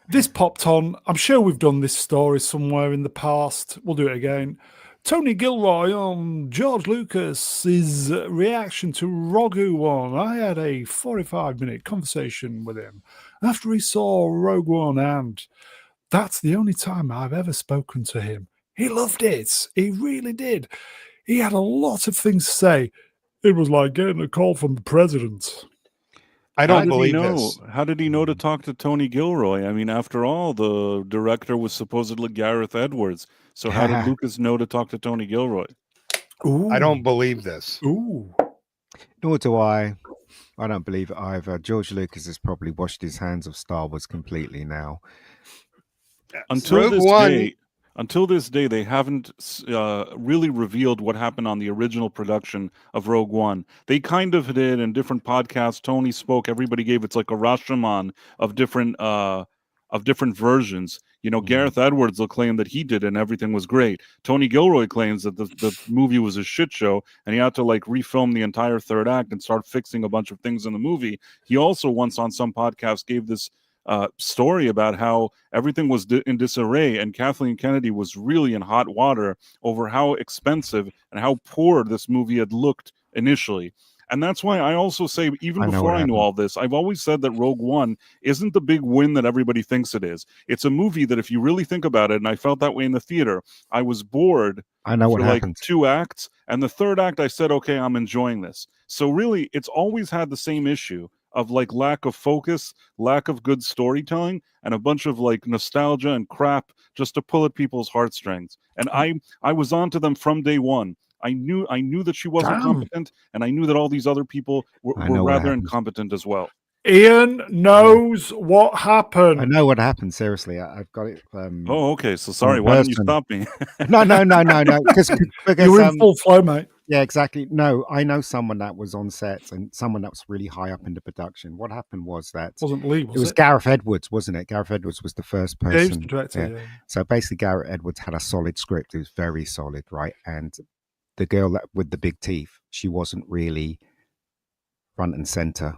This popped on. I'm sure we've done this story somewhere in the past. We'll do it again. Tony Gilroy on George Lucas's reaction to Rogue One. I had a 45-minute conversation with him after he saw Rogue One, and that's the only time I've ever spoken to him. He loved it. He really did. He had a lot of things to say. It was like getting a call from the president. I don't believe this. this. How did he know to talk to Tony Gilroy? I mean, after all, the director was supposedly Gareth Edwards. So how did Lucas know to talk to Tony Gilroy? Ooh. I don't believe this. Ooh. Nor do I. I don't believe it either. George Lucas has probably washed his hands of Star Wars completely now. Until this day, they haven't really revealed what happened on the original production of Rogue One. They kind of did in different podcasts. Tony spoke. Everybody gave it's like a Rashomon of different versions. Gareth Edwards will claim that he did it and everything was great. Tony Gilroy claims that the movie was a shit show and he had to refilm the entire third act and start fixing a bunch of things in the movie. He also once on some podcast gave this story about how everything was in disarray and Kathleen Kennedy was really in hot water over how expensive and how poor this movie had looked initially. And that's why I also say, even before I knew all this, I've always said that Rogue One isn't the big win that everybody thinks it is. It's a movie that if you really think about it, and I felt that way in the theater, I was bored for 2 acts. And the third act, I said, okay, I'm enjoying this. So really, it's always had the same issue of lack of focus, lack of good storytelling, and a bunch of nostalgia and crap just to pull at people's heartstrings. And I was onto them from day one. I knew that she wasn't competent, and I knew that all these other people were rather incompetent as well. Ian knows what happened. I know what happened. Seriously, I've got it. Oh, okay. So sorry. Why didn't you stop me? No. Because you were in full flow, mate. Yeah, exactly. No, I know someone that was on set and someone that was really high up in the production. What happened was that wasn't Lee, it was Gareth Edwards, wasn't it? Gareth Edwards was the first person. Yeah, he was the director, yeah. So basically, Gareth Edwards had a solid script. It was very solid, right? And the girl with the big teeth, she wasn't really front and center,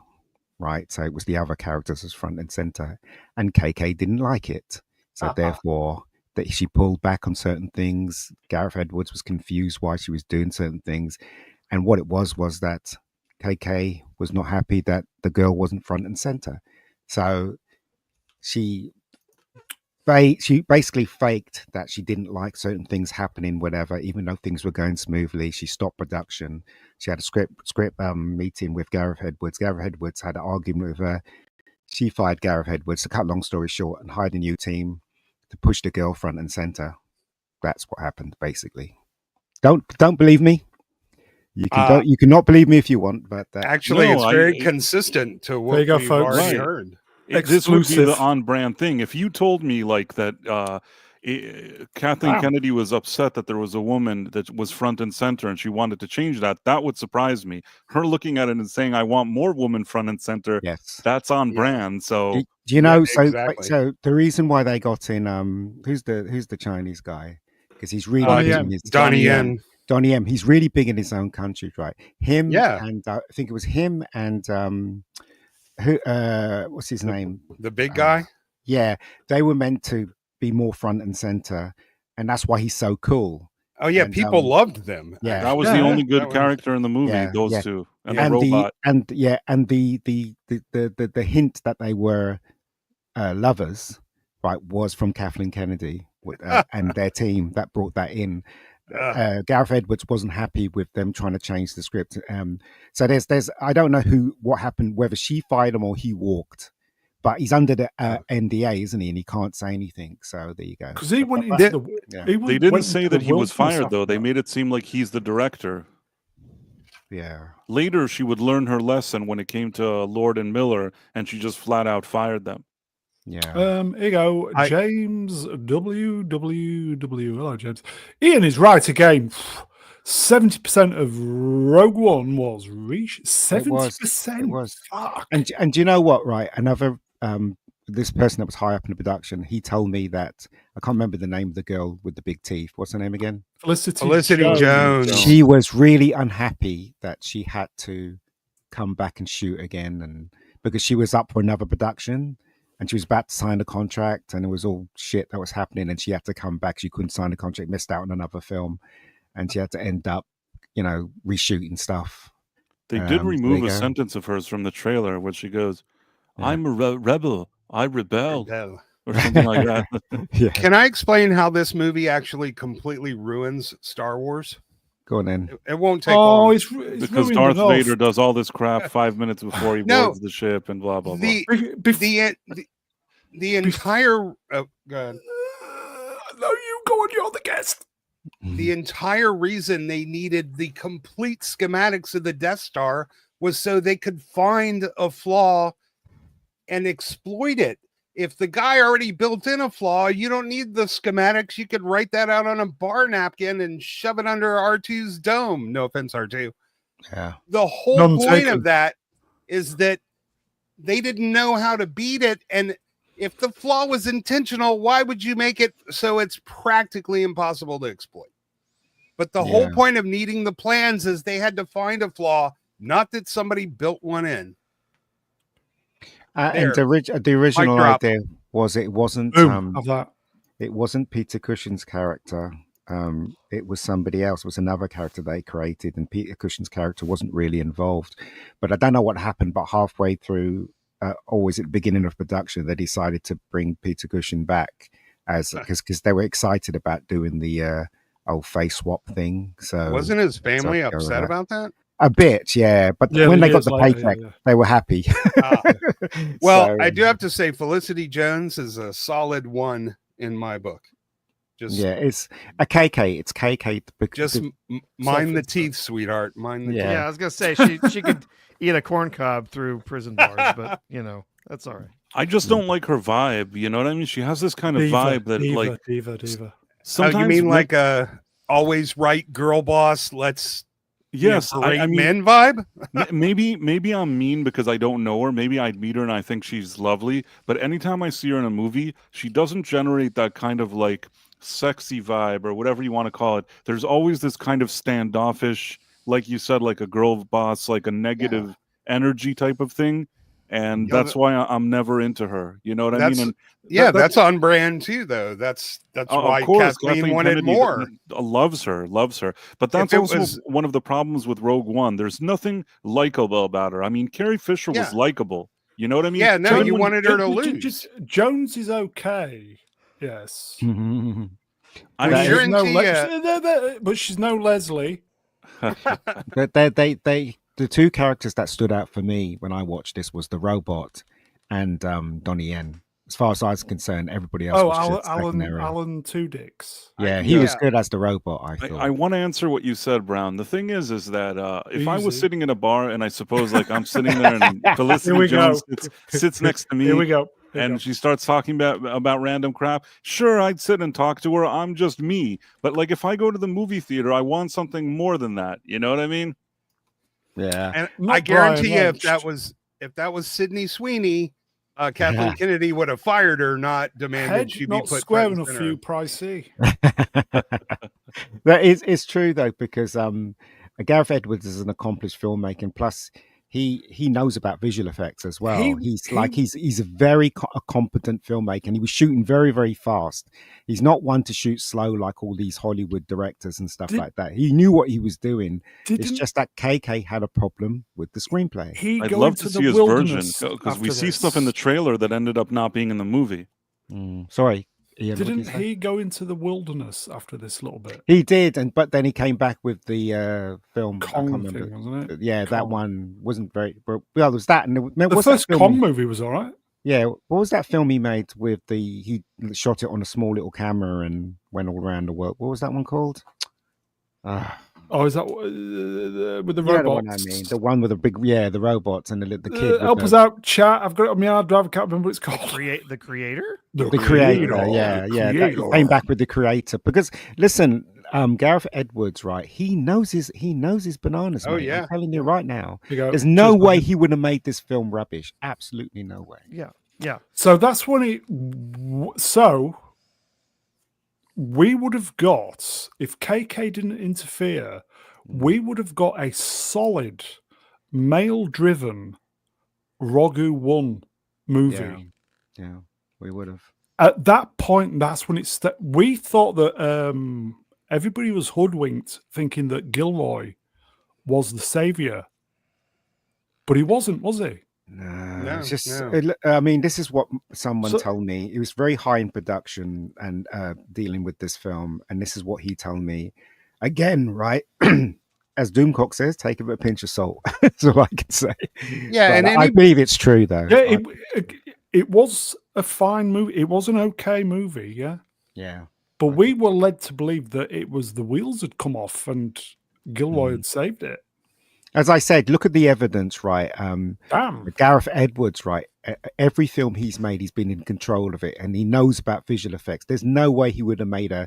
right? So it was the other characters as front and center, and KK didn't like it. So therefore, that she pulled back on certain things. Gareth Edwards was confused why she was doing certain things. And what it was that KK was not happy that the girl wasn't front and center. So she basically faked that she didn't like certain things happening, whatever, even though things were going smoothly. She stopped production. She had a script meeting with Gareth Edwards. Gareth Edwards had an argument with her. She fired Gareth Edwards, to cut long story short, and hired a new team to push the girl front and center. That's what happened, basically. Don't believe me. You can not believe me if you want, but actually, it's very consistent to what we've already heard. This would be the on-brand thing. If you told me that Kathleen Kennedy was upset that there was a woman that was front and center and she wanted to change that, that would surprise me. Her looking at it and saying, I want more women front and center, that's on brand. So do you know, so the reason why they got in who's the Chinese guy? Because he's really Donnie Yen. Donnie M. He's really big in his own country, right? And I think it was him and who what's his name? The big guy? Yeah. They were meant to be more front and center, and that's why he's so cool. Oh yeah, and, people loved them. Yeah. That was the only good character in the movie, those two. And the robot. The hint that they were lovers, right, was from Kathleen Kennedy and their team that brought that in. Gareth Edwards wasn't happy with them trying to change the script. So there's I don't know what happened, whether she fired him or he walked, but he's under the NDA, isn't he? And he can't say anything. So there you go. Because he went into the. Yeah. They didn't say that he was fired, though. They made it seem like he's the director. Yeah. Later, she would learn her lesson when it came to Lord and Miller, and she just flat out fired them. Yeah. Here you go. James WWW. Hello, James. Ian is right again. 70% of Rogue One was reached. 70%. It was. Fuck. And do you know what? Right, another this person that was high up in the production, he told me that I can't remember the name of the girl with the big teeth. What's her name again? Felicity Jones. She was really unhappy that she had to come back and shoot again, and because she was up for another production and she was about to sign a contract, and it was all shit that was happening, and she had to come back. She couldn't sign the contract, missed out on another film, and she had to end up, reshooting stuff. They did remove a sentence of hers from the trailer where she goes, "I'm a rebel. I rebelled," or something like that. Yeah. Can I explain how this movie actually completely ruins Star Wars? Go on then. It won't take long. It's because Darth Vader does all this crap 5 minutes before he boards the ship and blah blah blah. The entire go ahead. No, you go on. You're the guest. The entire reason they needed the complete schematics of the Death Star was so they could find a flaw and exploit it. If the guy already built in a flaw, you don't need the schematics. You could write that out on a bar napkin and shove it under R2's dome. No offense, R2. Yeah. The whole point of that is that they didn't know how to beat it. And if the flaw was intentional, why would you make it so it's practically impossible to exploit? But the whole point of needing the plans is they had to find a flaw, not that somebody built one in. And the original idea was it wasn't it wasn't Peter Cushing's character. It was somebody else. It was another character they created, and Peter Cushing's character wasn't really involved. But I don't know what happened. But halfway through, always at the beginning of production, they decided to bring Peter Cushing back because they were excited about doing the old face swap thing. So wasn't his family upset about that? A bit, yeah. But when they got the paycheck, they were happy. Well, I do have to say, Felicity Jones is a solid one in my book. It's a KK. It's KK. Just mind the teeth, sweetheart. Mind the teeth. Yeah, I was gonna say she could eat a corn cob through prison bars, but that's all right. I just don't like her vibe. You know what I mean? She has this kind of vibe that diva. Sometimes you mean like a always right girl boss? Let's. Yes, I mean, men vibe. maybe I'm mean because I don't know her. Maybe I'd meet her and I think she's lovely. But anytime I see her in a movie, she doesn't generate that kind of like sexy vibe or whatever you want to call it. There's always this kind of standoffish, like you said, like a girl boss, like a negative energy type of thing. And that's why I'm never into her. You know what I mean? And that's on brand too, though. That's why Kathleen wanted more. Loves her. But that's also one of the problems with Rogue One. There's nothing likable about her. I mean, Carrie Fisher was likable. You know what I mean? Yeah, no, you wanted her to lose. Jones is okay. Yes. But she's no Leslie. But the two characters that stood out for me when I watched this was the robot and Donnie Yen. As far as I was concerned, everybody else was Alan Two Dicks. Yeah, he was good as the robot, I thought. I want to answer what you said, Brown. The thing is that if I was sitting in a bar and I suppose like I'm sitting there and Felicity Jones sits next to me. Here we go. And she starts talking about random crap. Sure, I'd sit and talk to her. I'm just me. But like if I go to the movie theater, I want something more than that. You know what I mean? Yeah. And I guarantee you if that was Sydney Sweeney, Kathleen Kennedy would have fired her, not demanded she be put square enough for you, pricey. It's true though, because Gareth Edwards is an accomplished filmmaker, and plus he knows about visual effects as well. He's a very competent filmmaker, and he was shooting very, very fast. He's not one to shoot slow like all these Hollywood directors and stuff like that. He knew what he was doing. It's just that KK had a problem with the screenplay. I'd love to see his version because we see stuff in the trailer that ended up not being in the movie. Sorry. Ian, didn't he go into the wilderness after this little bit? He did, but then he came back with the film Kong thing, wasn't it? Yeah, Kong. That one wasn't very well. There was that, and the first Kong movie was all right. Yeah, what was that film he made with he shot it on a small little camera and went all around the world? What was that one called? Ah, Oh, is that with the you know the robots? one I mean, the one with the big, the robots and the kid with help us the out, chat. I've got it on my hard drive. I can't remember what it's called. The creator? the creator. The Yeah, he creator. came back with the creator because listen, Gareth Edwards, right? He knows his bananas. Oh, mate. yeah. I'm telling you right now. Here you go. There's no Cheers, way buddy. he would have made this film rubbish. Absolutely no way. Yeah. So that's when so we would have got, if KK didn't interfere, we would have got a solid male-driven Rogu 1 movie. Yeah, we would have. At that point, that's when we thought that everybody was hoodwinked, thinking that Gilroy was the savior, but he wasn't, was he? No, it's just. no. I mean, this is what someone told me. It was very high in production and dealing with this film, and this is what he told me. Again, right? As Doomcock says, take it with a pinch of salt. That's all I can say. Yeah, But and I believe it's true, though. Yeah, it was a fine movie. It was an okay movie, yeah. Yeah. But we were led to believe that it was the wheels had come off and Gilroy had saved it. As I said, look at the evidence, right? Damn. Gareth Edwards, right? Every film he's made, he's been in control of it, and he knows about visual effects. There's no way he would have made a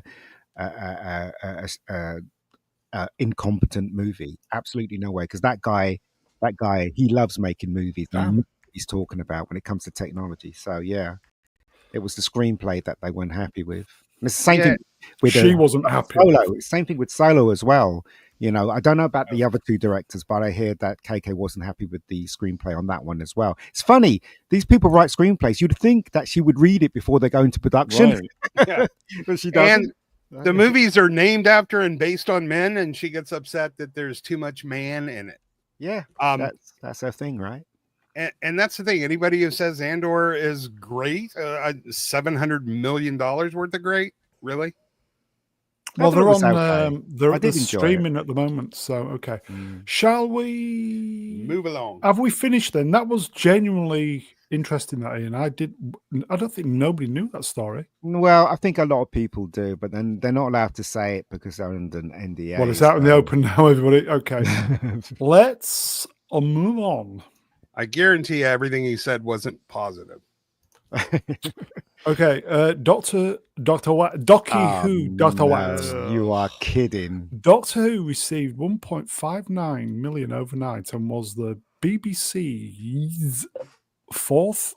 incompetent movie. Absolutely no way, because that guy, he loves making movies. And he knows what he's talking about when it comes to technology. So yeah, it was the screenplay that they weren't happy with. And it's the same thing with she wasn't happy. Solo. Same thing with Solo as well. You know, I don't know about the other two directors, but I hear that KK wasn't happy with the screenplay on that one as well. It's funny. These people write screenplays. You'd think that she would read it before they go into production. Right. Yeah. But she doesn't. And the movies are named after and based on men, and she gets upset that there's too much man in it. Yeah, that's her thing, right? And that's the thing. Anybody who says Andor is great, $700 million worth of great, really? Well, they're on. Okay. They're streaming at the moment. So okay, shall we Move along? Have we finished then? That was genuinely interesting. That Ian, I don't think nobody knew that story. Well, I think a lot of people do, but then they're not allowed to say it because they're under an NDA. Well, it's out in the open now, everybody. Okay, let's move on. I guarantee everything he said wasn't positive. Okay, Doctor Who. You are kidding. Doctor Who received 1.59 million overnight and was the BBC's fourth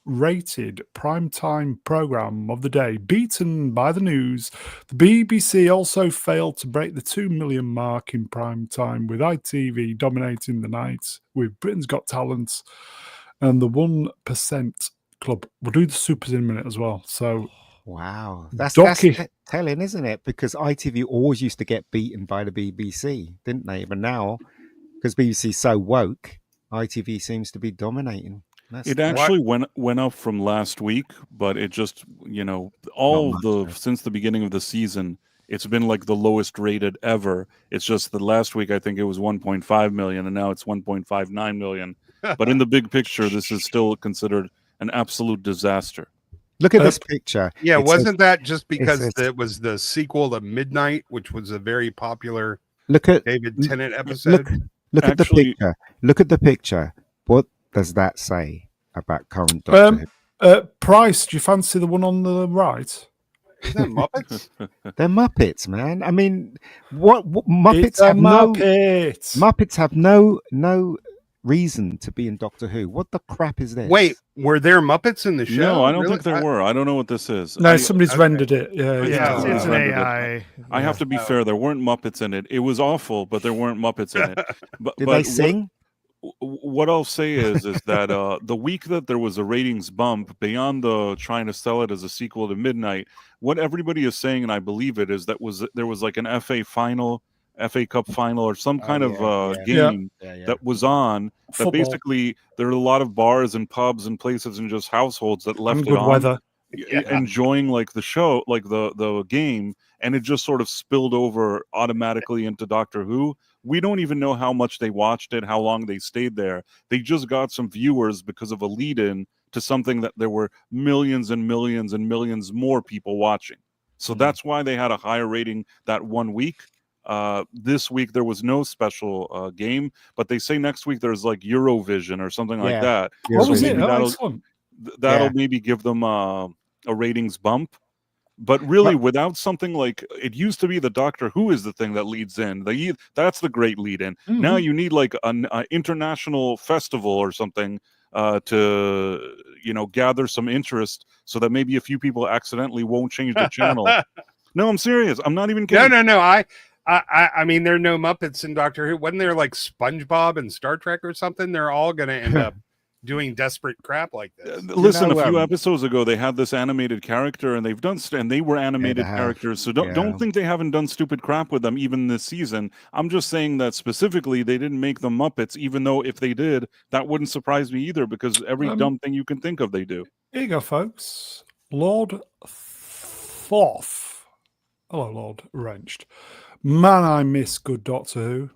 rated primetime program of the day, beaten by the news. The BBC also failed to break the 2 million mark in primetime, with ITV dominating the night with Britain's Got Talent and the 1% Club. We'll do the supers in a minute as well. So wow, that's telling, isn't it? Because ITV always used to get beaten by the BBC, didn't they? But now, because BBC's so woke, ITV seems to be dominating. It actually went up from last week, but it just, since the beginning of the season, it's been like the lowest rated ever. It's just that last week I think it was 1.5 million, and now it's 1.59 million. But in the big picture, this is still considered an absolute disaster. Look at this picture. Yeah, wasn't that just because it was the sequel to Midnight, which was a very popular David Tennant episode? Look at the picture. Look at the picture. What does that say about current Doctor Who? Price, do you fancy the one on the right? Is that Muppets? They're Muppets, man. I mean, what Muppets have no reason to be in Doctor Who. What the crap is this? Wait, were there Muppets in the show? No, I don't think there were. I don't know what this is. No, somebody's rendered it. Yeah, it's an AI. I have to be fair. There weren't Muppets in it. It was awful, but there weren't Muppets in it. Did they sing? What I'll say is that the week that there was a ratings bump, beyond the trying to sell it as a sequel to Midnight, what everybody is saying, and I believe it, is there was like an FA Cup final, or some kind of game that was on. That basically there are a lot of bars and pubs and places and just households that left it on, weather. enjoying like the show, like the game, and it just sort of spilled over automatically into Doctor Who. We don't even know how much they watched it, how long they stayed there. They just got some viewers because of a lead-in to something that there were millions and millions and millions more people watching. So that's why they had a higher rating that 1 week. This week there was no special game, but they say next week there's like Eurovision or something like that. What was it? Maybe Oh, excellent. that'll maybe give them a ratings bump. But really, without something like, it used to be the Doctor Who is the thing that leads in. That's the great lead in. Now you need like an international festival or something to, you know, gather some interest so that maybe a few people accidentally won't change the channel. No, I'm serious. I'm not even kidding. No. I mean, there are no Muppets in Doctor Who. Wasn't there like SpongeBob and Star Trek or something? They're all going to end up doing desperate crap like this. Listen, a few episodes ago, they had this animated character, and they were animated characters. So don't think they haven't done stupid crap with them even this season. I'm just saying that specifically, they didn't make them Muppets, even though if they did, that wouldn't surprise me either, because every dumb thing you can think of, they do. Here you go, folks. Lord Thoth. Hello, Lord Wrenched. Man, I miss good Doctor Who.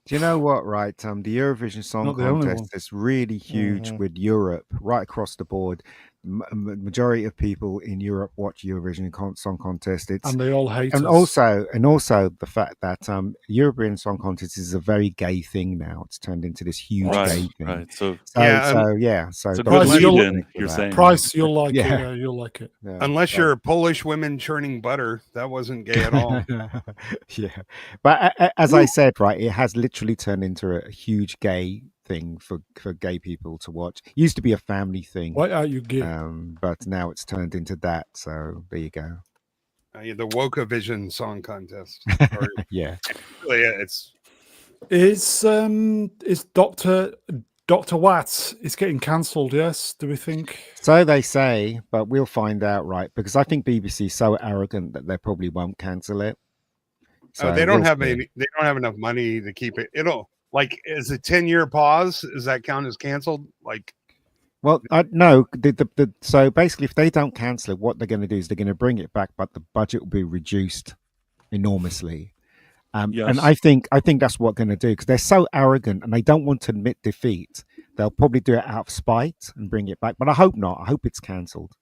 Do you know what, right? The Eurovision Song Contest is really huge with Europe, right across the board. Majority of people in Europe watch Eurovision Song Contest. And they all hate and us. Also the fact that European Song Contest is a very gay thing now. It's turned into this huge gay thing. Right. So it's a good lead-in, you're saying. Price, you'll like it. Yeah, you'll like it. Yeah, unless you're Polish women churning butter, that wasn't gay at all. Yeah, but as I said, right, it has literally turned into a huge gay thing for gay people to watch. It used to be a family thing. Why are you gay? But now it's turned into that. So there you go. The Wokevision Song Contest. Yeah, Is Dr. Watt is getting cancelled? Yes, do we think? So they say, but we'll find out, right? Because I think BBC is so arrogant that they probably won't cancel it. So they don't have they don't have enough money to keep it. It'll like is a 10-year pause. Does that count as canceled? Like, well, no. So basically, if they don't cancel it, what they're going to do is they're going to bring it back, but the budget will be reduced enormously. And I think that's what they're going to do because they're so arrogant and they don't want to admit defeat. They'll probably do it out of spite and bring it back, but I hope not. I hope it's cancelled.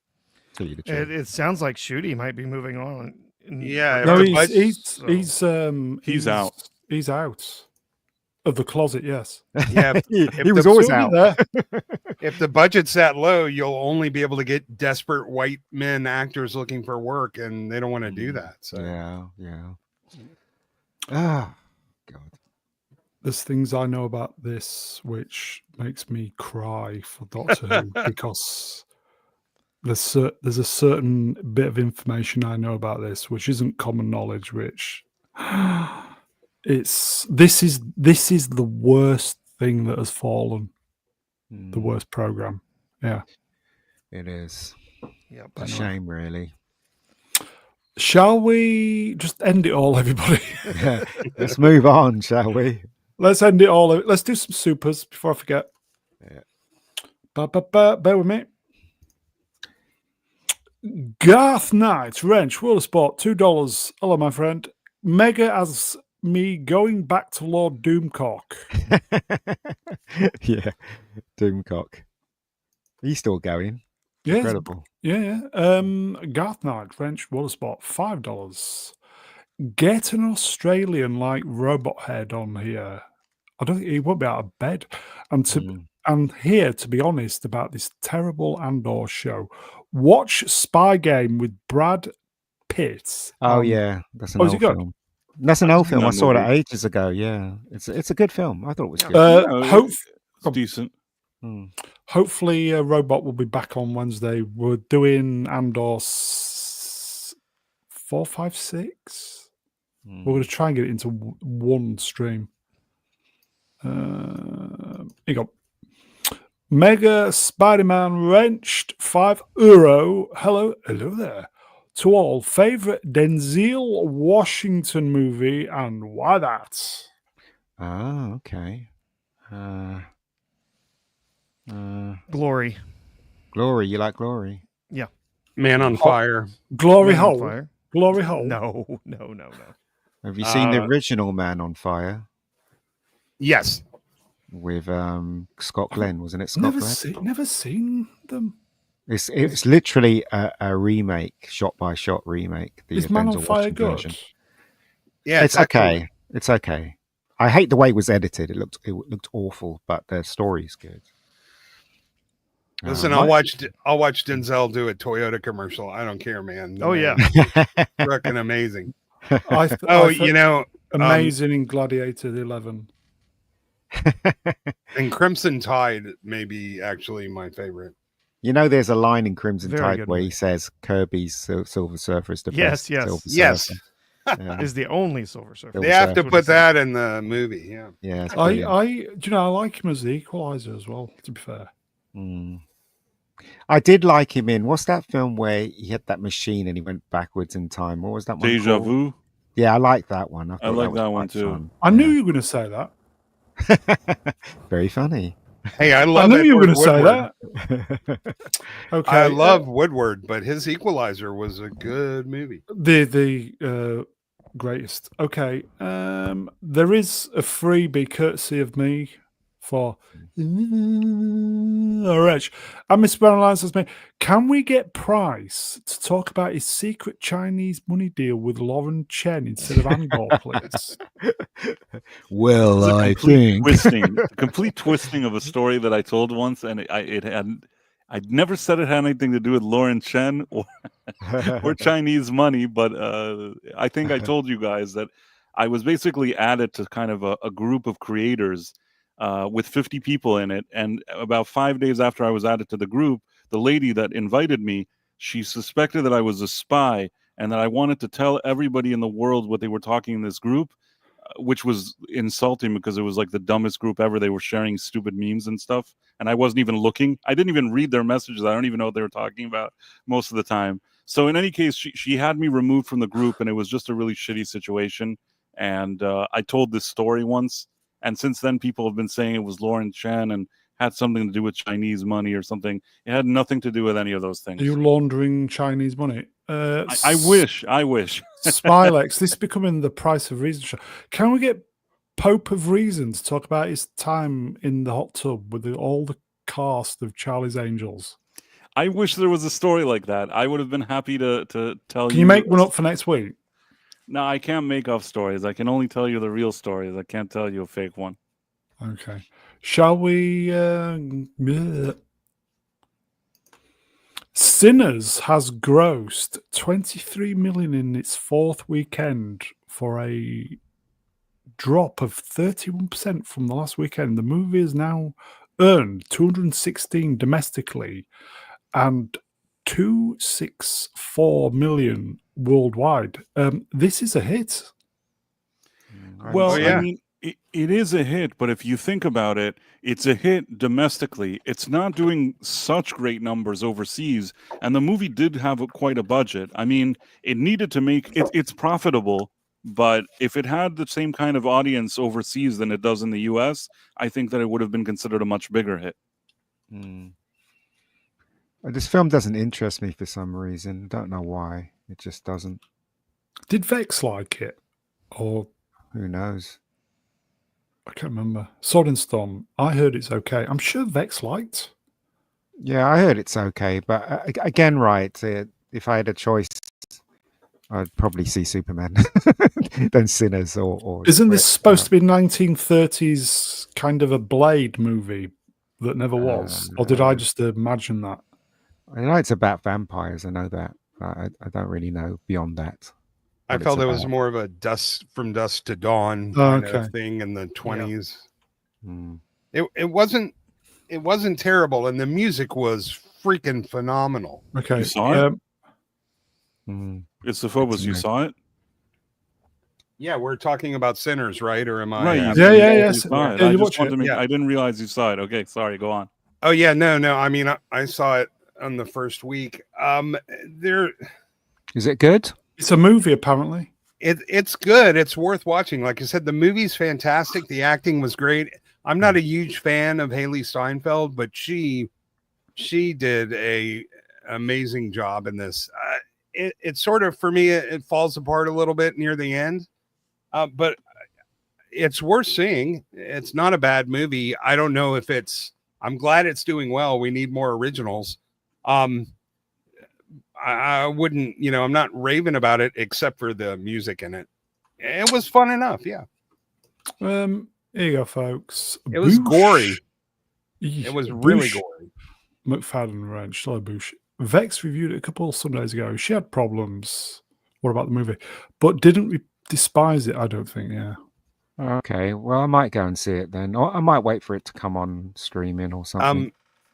It sounds like Shooty might be moving on. Yeah, no, he's out. He's out of the closet. Yes, yeah. he was always out there. If the budget's that low, you'll only be able to get desperate white men actors looking for work, and they don't want to do that. So yeah. Ah, God. There's things I know about this which makes me cry for Doctor Who because there's a certain bit of information I know about this which isn't common knowledge. Which this is the worst thing that has fallen, the worst program. Yeah, it is. Yep, a shame, really. Shall we just end it all, everybody? Yeah. Let's move on, shall we? Let's end it all. Let's do some supers before I forget. Yeah. Bear with me. Garth Knight, Wrench, World of Sport, $2. Hello, my friend. Mega as me going back to Lord Doomcock. Yeah, Doomcock. He's still going. Yeah, incredible. Yeah. Garth Knight, French World of Sport, $5. Get an Australian like Robot Head on here. I don't think he won't be out of bed. And here, to be honest, about this terrible Andor show. Watch Spy Game with Brad Pitt. Oh yeah, that's an old film. That's an old film. I saw it ages ago. Yeah, it's a good film. I thought it was good. It's decent. Hopefully, Robot will be back on Wednesday. We're doing Andor 4, 5, 6. We're going to try and get it into one stream. Here you go. Mega Spider-Man Wrenched, €5. Hello there. To all, favorite Denzel Washington movie and why that? Oh, okay. Glory. You like Glory? Yeah. Man on Fire. Glory Hole. Glory Hole. No. Have you seen the original Man on Fire? Yes. With Scott Glenn, wasn't it? Scott Glenn? Never seen them. It's literally a remake, shot by shot remake. The Is Man on Denzel Fire Washington good? version. Yeah, It's okay. It's okay. I hate the way it was edited. It looked awful, but the story's good. Listen, I'll watch Denzel do a Toyota commercial. I don't care, man. Oh, yeah. Freaking amazing. You know, amazing in Gladiator 11. And Crimson Tide may be actually my favorite. You know, there's a line in Crimson Very Tide good where movie. he says Kirby's Silver Surfer is the Yes, best yes. Silver Yes. Surfer. Yeah. Is the only Silver Surfer. They have to That's what he put said. that in the movie. Yeah. Yeah, it's brilliant. Do you know, I like him as the Equalizer as well, to be fair. I did like him in, what's that film where he had that machine and he went backwards in time? What was that one Deja called? Vu. Yeah, I like that one. I thought like was that one quite too. fun. I knew you were going to say that. Very funny. Hey, I knew you were going to say Woodward. that. Okay. I love Woodward, but his Equalizer was a good movie. The greatest. Okay. There is a freebie courtesy of me for Rich. And Mr. Brown Alliance says me, can we get Price to talk about his secret Chinese money deal with Lauren Chen instead of Andor, please? Well, I think complete twisting of a story that I told once, and I'd never said it had anything to do with Lauren Chen or Chinese money, but I think I told you guys that I was basically added to kind of a group of creators with 50 people in it, and about 5 days after I was added to the group, the lady that invited me, she suspected that I was a spy and that I wanted to tell everybody in the world what they were talking in this group, which was insulting because it was like the dumbest group ever. They were sharing stupid memes and stuff, and I wasn't even looking. I didn't even read their messages. I don't even know what they were talking about most of the time. So in any case, she had me removed from the group, and it was just a really shitty situation. And I told this story once, and since then people have been saying it was Lauren Chen and had something to do with Chinese money or something. It had nothing to do with any of those things. Are you laundering Chinese money? I wish. Smilex, this is becoming the Price of Reason show. Can we get Pope of Reason to talk about his time in the hot tub with all the cast of Charlie's Angels? I wish there was a story like that. I would have been happy to tell you. Can you make one up for next week? No, I can't make up stories. I can only tell you the real stories. I can't tell you a fake one. Okay. Shall we... Sinners has grossed 23 million in its fourth weekend for a drop of 31% from the last weekend. The movie has now earned 216 domestically and 264 million worldwide. This is a hit. Well, I mean, it is a hit, but if you think about it, it's a hit domestically. It's not doing such great numbers overseas, and the movie did have quite a budget. I mean, it needed to make it's profitable, but if it had the same kind of audience overseas than it does in the US, I think that it would have been considered a much bigger hit. This film doesn't interest me for some reason. Don't know why. It just doesn't. Did Vex like it? Or who knows? I can't remember. Sword and Storm. I heard it's okay. I'm sure Vex liked. Yeah, I heard it's okay, but again, right? If I had a choice, I'd probably see Superman than Sinners or. Isn't this supposed to be 1930s kind of a Blade movie that never was, or did I just imagine that? I know it's about vampires. I know that. I don't really know beyond that. I felt it was more of a From Dusk to Dawn kind of thing in the 20s. Yeah. It wasn't terrible, and the music was freaking phenomenal. Okay, you saw it. It's the Phobos. You saw it. Yeah, we're talking about Sinners, right? Or am I? Right. Yes. I didn't realize you saw it. Okay, sorry. Go on. Oh yeah, no. I mean, I saw it on the first week. Is it good? It's a movie, apparently. It's good. It's worth watching. Like I said, the movie's fantastic. The acting was great. I'm not a huge fan of Haley Steinfeld, but she did a amazing job in this. It sort of, for me, it falls apart a little bit near the end, but it's worth seeing. It's not a bad movie. I don't know if I'm glad it's doing well. We need more originals. I wouldn't, I'm not raving about it except for the music in it. It was fun enough. Yeah. Here you go, folks. It was Boosh. gory. Eesh. It was really Boosh. gory. McFadden Wrench, hello Boosh. Vex reviewed it a couple of Sundays ago. She had problems. What about the movie? But didn't despise it, I don't think, yeah. Okay, well, I might go and see it then. Or I might wait for it to come on streaming or something.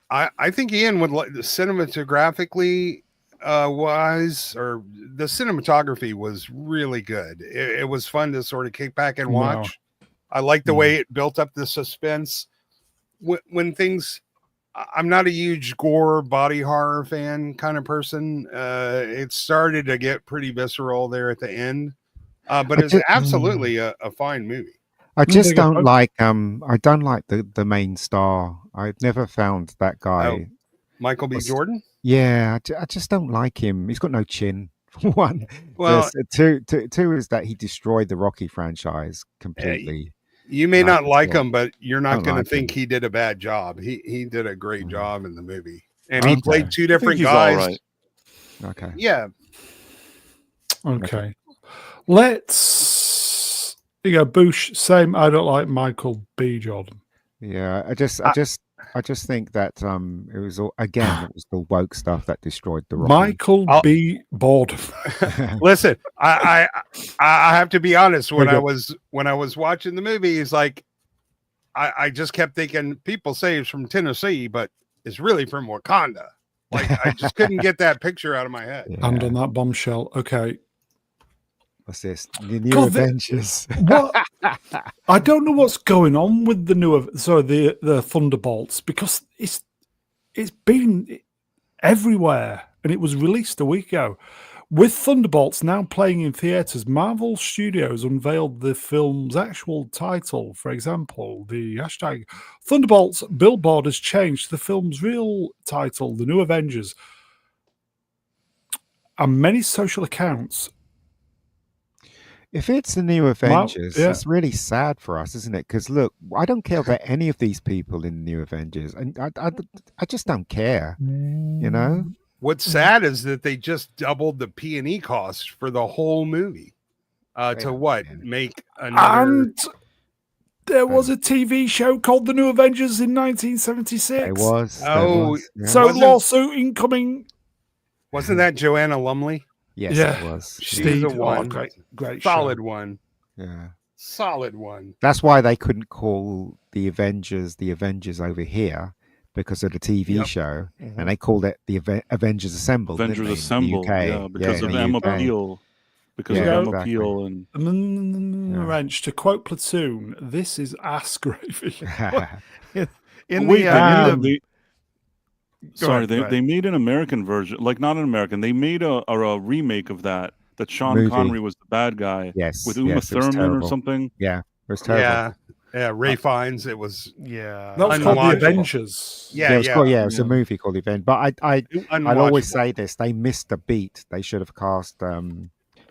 I think Ian would like the cinematographically wise, or the cinematography was really good. It was fun to sort of kick back and watch. Wow. I like the way it built up the suspense. When things, I'm not a huge gore body horror fan kind of person. It started to get pretty visceral there at the end, but it's absolutely a fine movie. I just don't like I don't like the main star. I've never found that guy. Michael B. Jordan? Yeah, I just don't like him. He's got no chin. One. Well, two is that he destroyed the Rocky franchise completely. You may not like him, but you're not going to think he did a bad job. He did a great job in the movie. And he played two different guys. All right. Okay. Yeah. Okay. Let's go, Boosh. Same. I don't like Michael B. Jordan. Yeah, I just think that it was the woke stuff that destroyed the Rocky. Michael B. Borden. Listen, I have to be honest. When I was watching the movie, it's like I just kept thinking people say it's from Tennessee, but it's really from Wakanda. Like I just couldn't get that picture out of my head. Yeah. And on that bombshell, okay. What's this? The new Avengers. What? I don't know what's going on with the the Thunderbolts, because it's been everywhere and it was released a week ago. With Thunderbolts now playing in theaters, Marvel Studios unveiled the film's actual title. For example, the hashtag Thunderbolts billboard has changed to the film's real title, The New Avengers. And many social accounts. If it's the new Avengers, it's really sad for us, isn't it? Because look, I don't care about any of these people in the new Avengers, and I just don't care. You know, what's sad is that they just doubled the P&E cost for the whole movie. Make another. And there was a TV show called The New Avengers in 1976. It was. So lawsuit incoming. Wasn't that Joanna Lumley? Yes, it was. She's a one. Great solid show. One. Yeah. Solid one. That's why they couldn't call the Avengers over here, because of the TV show. And they called it the Avengers Assemble. Avengers Assemble, because of Emma Peel. Because of Emma Peel and Wrench, to quote Platoon, this is ass gravy. They made an American version, like not an American. They made a remake of that Sean Connery was the bad guy. Yes, with Uma Thurman or something. Yeah, it was terrible. Yeah. Ray Fiennes. It was that was called The Avengers. It was a movie called The Avengers. But I'd always say this: they missed a beat. They should have cast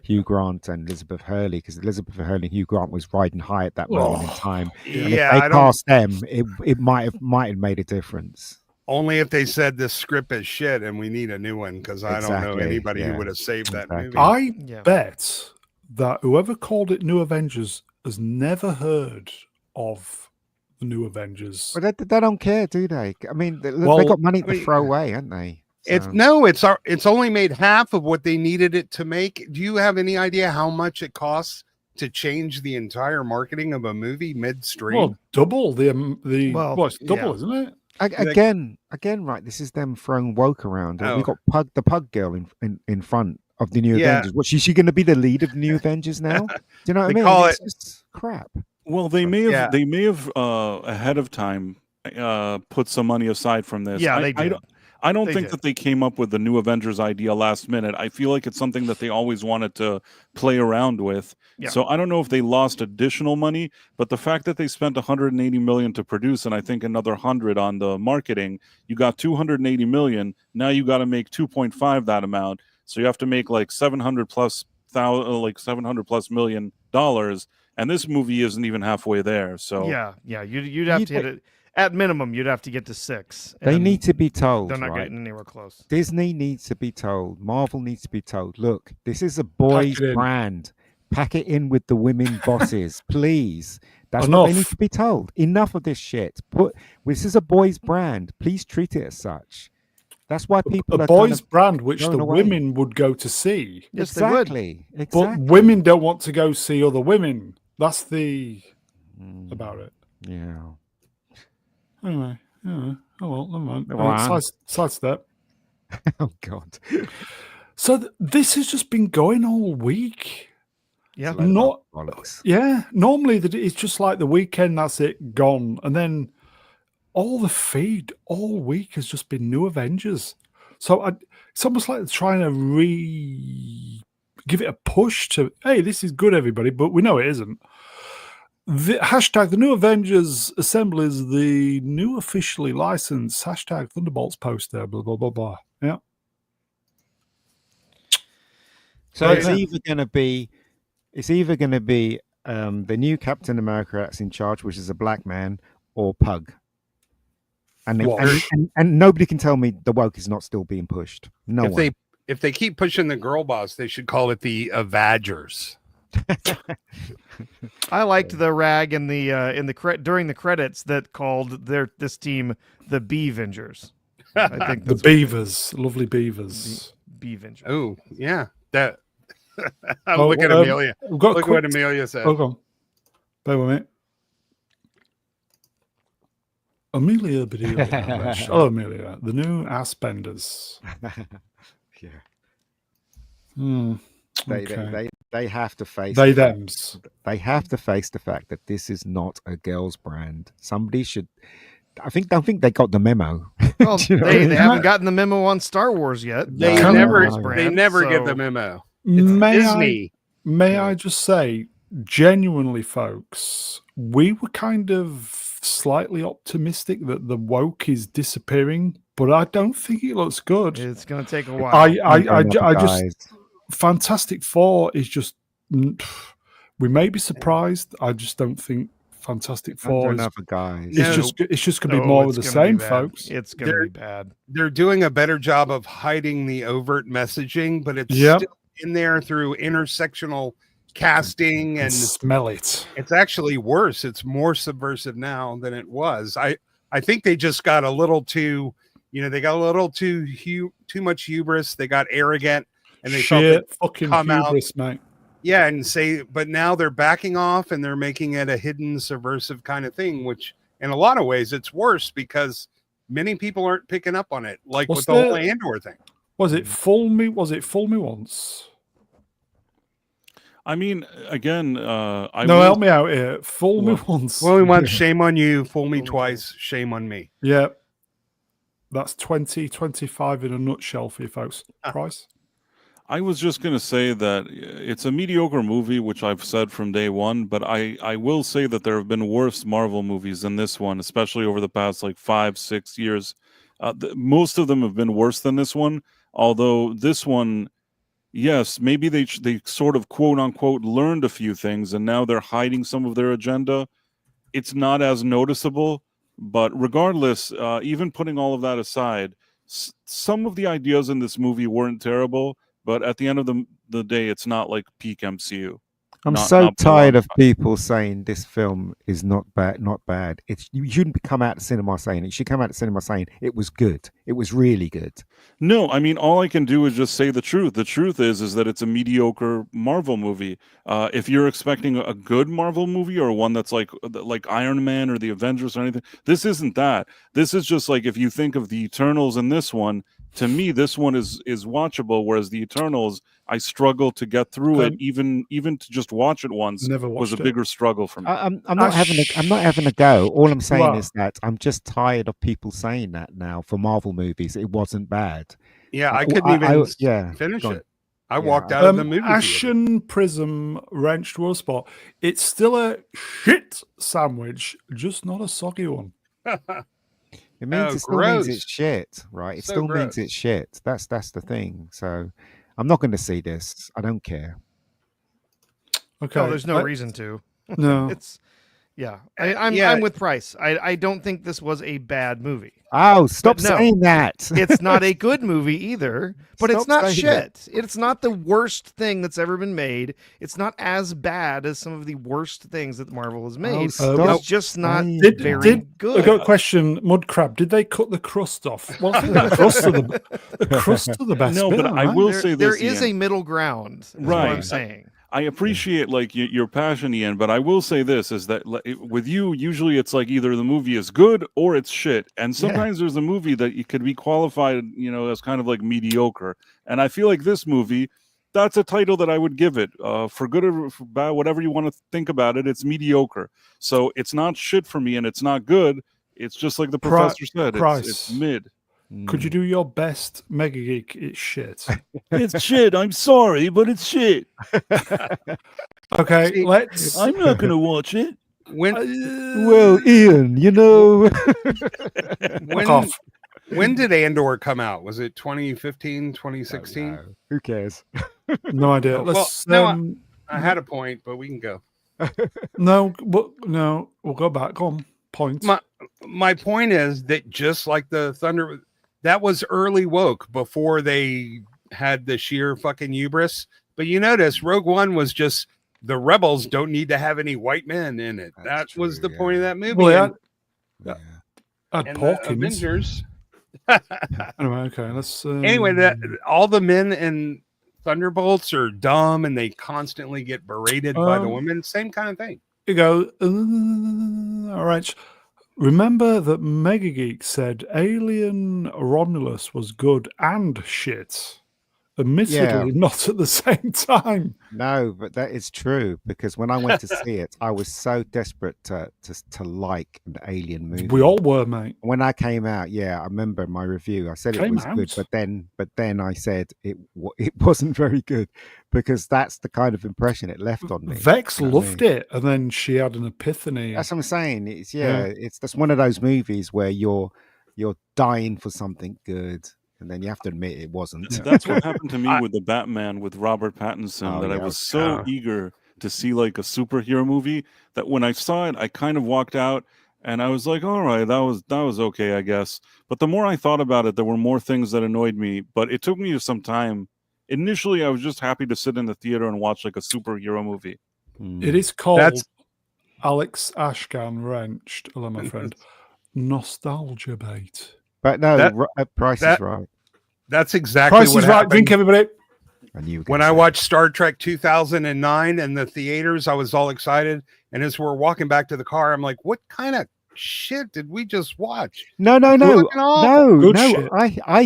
Hugh Grant and Elizabeth Hurley, because Elizabeth Hurley and Hugh Grant was riding high at that moment in time. And if they cast them, it might have made a difference. Only if they said this script is shit and we need a new one, because I don't know anybody who would have saved that movie. I bet that whoever called it New Avengers has never heard of the New Avengers. But they don't care, do they? I mean, they got money to throw away, haven't they? So. It's only made half of what they needed it to make. Do you have any idea how much it costs to change the entire marketing of a movie midstream? Well, double it's double, isn't it? Again, right? This is them throwing woke around. We got the pug girl in front of the New Avengers. What, is she going to be the lead of the New Avengers now? Do you know what I mean? It's just crap. Well, they may have ahead of time put some money aside from this. Yeah, they did. I don't think that they came up with the New Avengers idea last minute. I feel like it's something that they always wanted to play around with. Yeah. So I don't know if they lost additional money, but the fact that they spent $180 million to produce, and I think another 100 on the marketing, you got $280 million. Now you got to make 2.5 that amount. So you have to make like $700 plus $million, and this movie isn't even halfway there. So yeah, you'd have to hit it. at minimum, you'd have to get to 6. They and need to be told, They're not right? getting anywhere close. Disney needs to be told. Marvel needs to be told. Look, this is a boys' it in. brand. Pack it in with the women bosses, please. That's what they need Enough. to be told. Enough of this shit. This is a boys' brand. Please treat it as such. That's why people A are boys' kind of brand which going the away. women would go to see. Yes, they would. Exactly. But women don't want to go see other women. That's the about it. Yeah. Anyway, yeah. Oh well, never mind. Wow. Sidestep. Oh God. So this has just been going all week. Yeah. It's a load of Not bollocks. yeah. Normally it's just like the weekend. That's it, gone, and then all the feed all week has just been new Avengers. So it's almost like they're trying to give it a push to, hey, this is good, everybody, but we know it isn't. The hashtag the new Avengers assemblies the new officially licensed hashtag Thunderbolts poster, blah blah blah blah. Yeah. So Right, it's yeah. either going to be the new Captain America that's in charge, which is a black man, or Pug. And Wash. and nobody can tell me the woke is not still being pushed. No one. If they keep pushing the girl boss, they should call it the Avagers. I liked the rag in the during the credits that called this team the Bee-Vengers. I think The that's beavers, lovely beavers. Bee-Vengers. Oh, yeah. That Oh, look at Amelia. We've got a Look at quick. what Amelia said. Hold on. Bear with me. Amelia Bedelia. Hello, Amelia. The new ass benders. Yeah. Okay. They have to face They the fact- thems. they have to face the fact that this is not a girl's brand. Somebody should. Don't think they got the memo. Well, Do you know what I they mean? haven't gotten the memo on Star Wars yet. They No, never no, no. they never get the memo. It's Disney. May I just say, genuinely, folks, we were kind of slightly optimistic that the woke is disappearing, but I don't think it looks good. It's going to take a while. I just Guys. Fantastic Four is just. We may be surprised. I just don't think Fantastic Four is. Guys. No. It's just going to be No, more it's of the gonna be same, bad. folks. It's going to be bad. They're doing a better job of hiding the overt messaging, but it's Yep. still in there through intersectional casting, and Smell it. it's actually worse. It's more subversive now than it was. I think they just got a little too, they got a little too much hubris. They got arrogant, and they felt Shit, they'd fucking come out. hubris, mate. Yeah, and say, but now they're backing off and they're making it a hidden subversive kind of thing, which in a lot of ways it's worse because many people aren't picking up on it, like What's with the whole the- Andor thing. Was it fool me? Was it fool me once? I mean, again, No, will- help me out here. Fool me What? once. Well, we want shame on you, fool me Fool me twice, shame on me. Yeah. That's 2025 in a nutshell for you folks. Price? I was just going to say that it's a mediocre movie, which I've said from day one, but I will say that there have been worse Marvel movies than this one, especially over the past 5-6 years. Most of them have been worse than this one, although this one, yes, maybe they sort of quote unquote learned a few things and now they're hiding some of their agenda. It's not as noticeable, but regardless, even putting all of that aside, some of the ideas in this movie weren't terrible. But at the end of the day, it's not like peak MCU. I'm Not- so not by a tired long of people saying this film is not bad. You shouldn't come out of cinema saying it. You should come out of cinema saying it was good. It was really good. No, I mean, all I can do is just say the truth. The truth is that it's a mediocre Marvel movie. If you're expecting a good Marvel movie or one that's like Iron Man or the Avengers or anything, this isn't that. This is just if you think of the Eternals in this one, to me, this one is watchable, whereas the Eternals, I struggle to get through it. Even to just watch it once Never was a watched it. bigger struggle for me. I'm not having a go. All I'm saying are. is that I'm just tired of people saying that now for Marvel movies. It wasn't bad. Yeah, I couldn't even yeah, finish go on. it. I Yeah, walked out of the movie theater. Ashen Prism Wrenched World Spot. It's still a shit sandwich, just not a soggy one. It means Oh, it still means gross. it's shit, right? It So still means gross. it's shit. That's the thing. So I'm not going to see this. I don't care. Okay. No, there's no reason to. No. Yeah, I'm with Price. I don't think this was a bad movie. Oh, stop no, saying that. It's not a good movie either, but it's Stop not saying shit. It's not the worst thing that's ever been made. It's not as bad as some of the worst things that Marvel has made. It's just not very good. I got a question, Mudcrab. Did they cut the crust off? Well, I think the crust of the best. No, bit, but I will say this. There is a middle ground. Is what I'm saying. I appreciate like your passion, Ian, but I will say this is that with you, usually it's like either the movie is good or it's shit. And sometimes there's a movie that you could be qualified, as kind of like mediocre. And I feel like this movie, that's a title that I would give it. For good or for bad, whatever you want to think about it, it's mediocre. So it's not shit for me and it's not good. It's just like the professor said, it's mid. Could you do your best Mega Geek? It's shit. It's shit. I'm sorry, but it's shit. Okay, I'm not going to watch it. Well, Ian, when did Andor come out? Was it 2015, 2016? Who cares? No idea. I had a point, but we can go. No, we'll go back. Go on. Point. My point is that just like the Thunder, that was early woke before they had the sheer fucking hubris. But you notice Rogue One was just the rebels don't need to have any white men in it. That was the point of that movie. Well, and the Avengers. Anyway, okay. Let's. Anyway, all the men in Thunderbolts are dumb and they constantly get berated by the women. Same kind of thing. You go. All right. Remember that Mega Geek said Alien Romulus was good and shit. Admittedly, not at the same time. No, but that is true because when I went to see it, I was so desperate to like an Alien movie. We all were, mate. When I came out, I remember my review. I said it was good, but then I said it wasn't very good because that's the kind of impression it left on me. Vex loved it, and then she had an epiphany. That's what I'm saying. It's that's one of those movies where you're dying for something good. And then you have to admit it wasn't. That's what happened to me with the Batman with Robert Pattinson. I was so eager to see like a superhero movie that when I saw it, I kind of walked out and I was like, all right, that was okay, I guess. But the more I thought about it, there were more things that annoyed me. But it took me some time. Initially, I was just happy to sit in the theater and watch like a superhero movie. It is called Alex Ashkan Wrenched, hello, my friend. Nostalgia bait. But no, Price is right. That's exactly Price what is right. happened. Drink, everybody. When I watched Star Trek 2009 in the theaters, I was all excited. And as we're walking back to the car, I'm like, what kind of shit did we just watch? No. I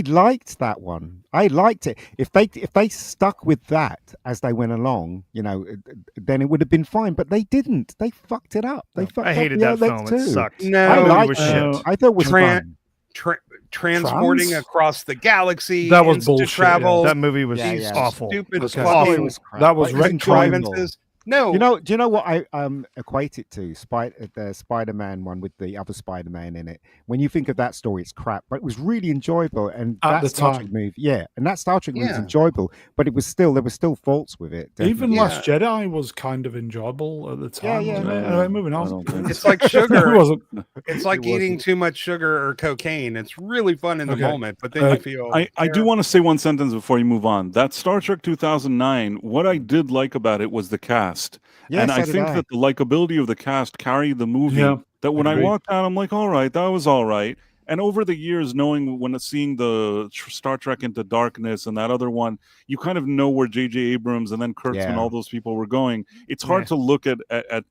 liked that one. I liked it. If they stuck with that as they went along, then it would have been fine. But they didn't. They fucked it up. I hated that film. It sucked. No, it was shit. I thought it was fun. Transporting across the galaxy. That was bullshit. Travel. That movie was awful. Stupid. Awful. That was contrivances. No, do you know what I equate it to? The Spider-Man one with the other Spider-Man in it. When you think of that story, it's crap, but it was really enjoyable. And that Star Trek movie, and that Star Trek movie was enjoyable, but there were still faults with it. Definitely. Even Last Jedi was kind of enjoyable at the time. Anyway, moving on. It's like sugar. It's like eating too much sugar or cocaine. It's really fun in the moment, but then you feel. I do want to say one sentence before you move on. That Star Trek 2009. What I did like about it was the cast. Yes, and I think that the likability of the cast carried the movie. That when I walked out, I'm like, all right, that was all right. And over the years, seeing the Star Trek Into Darkness and that other one, you kind of know where J.J. Abrams and then Kurtzman, all those people were going. It's hard to look at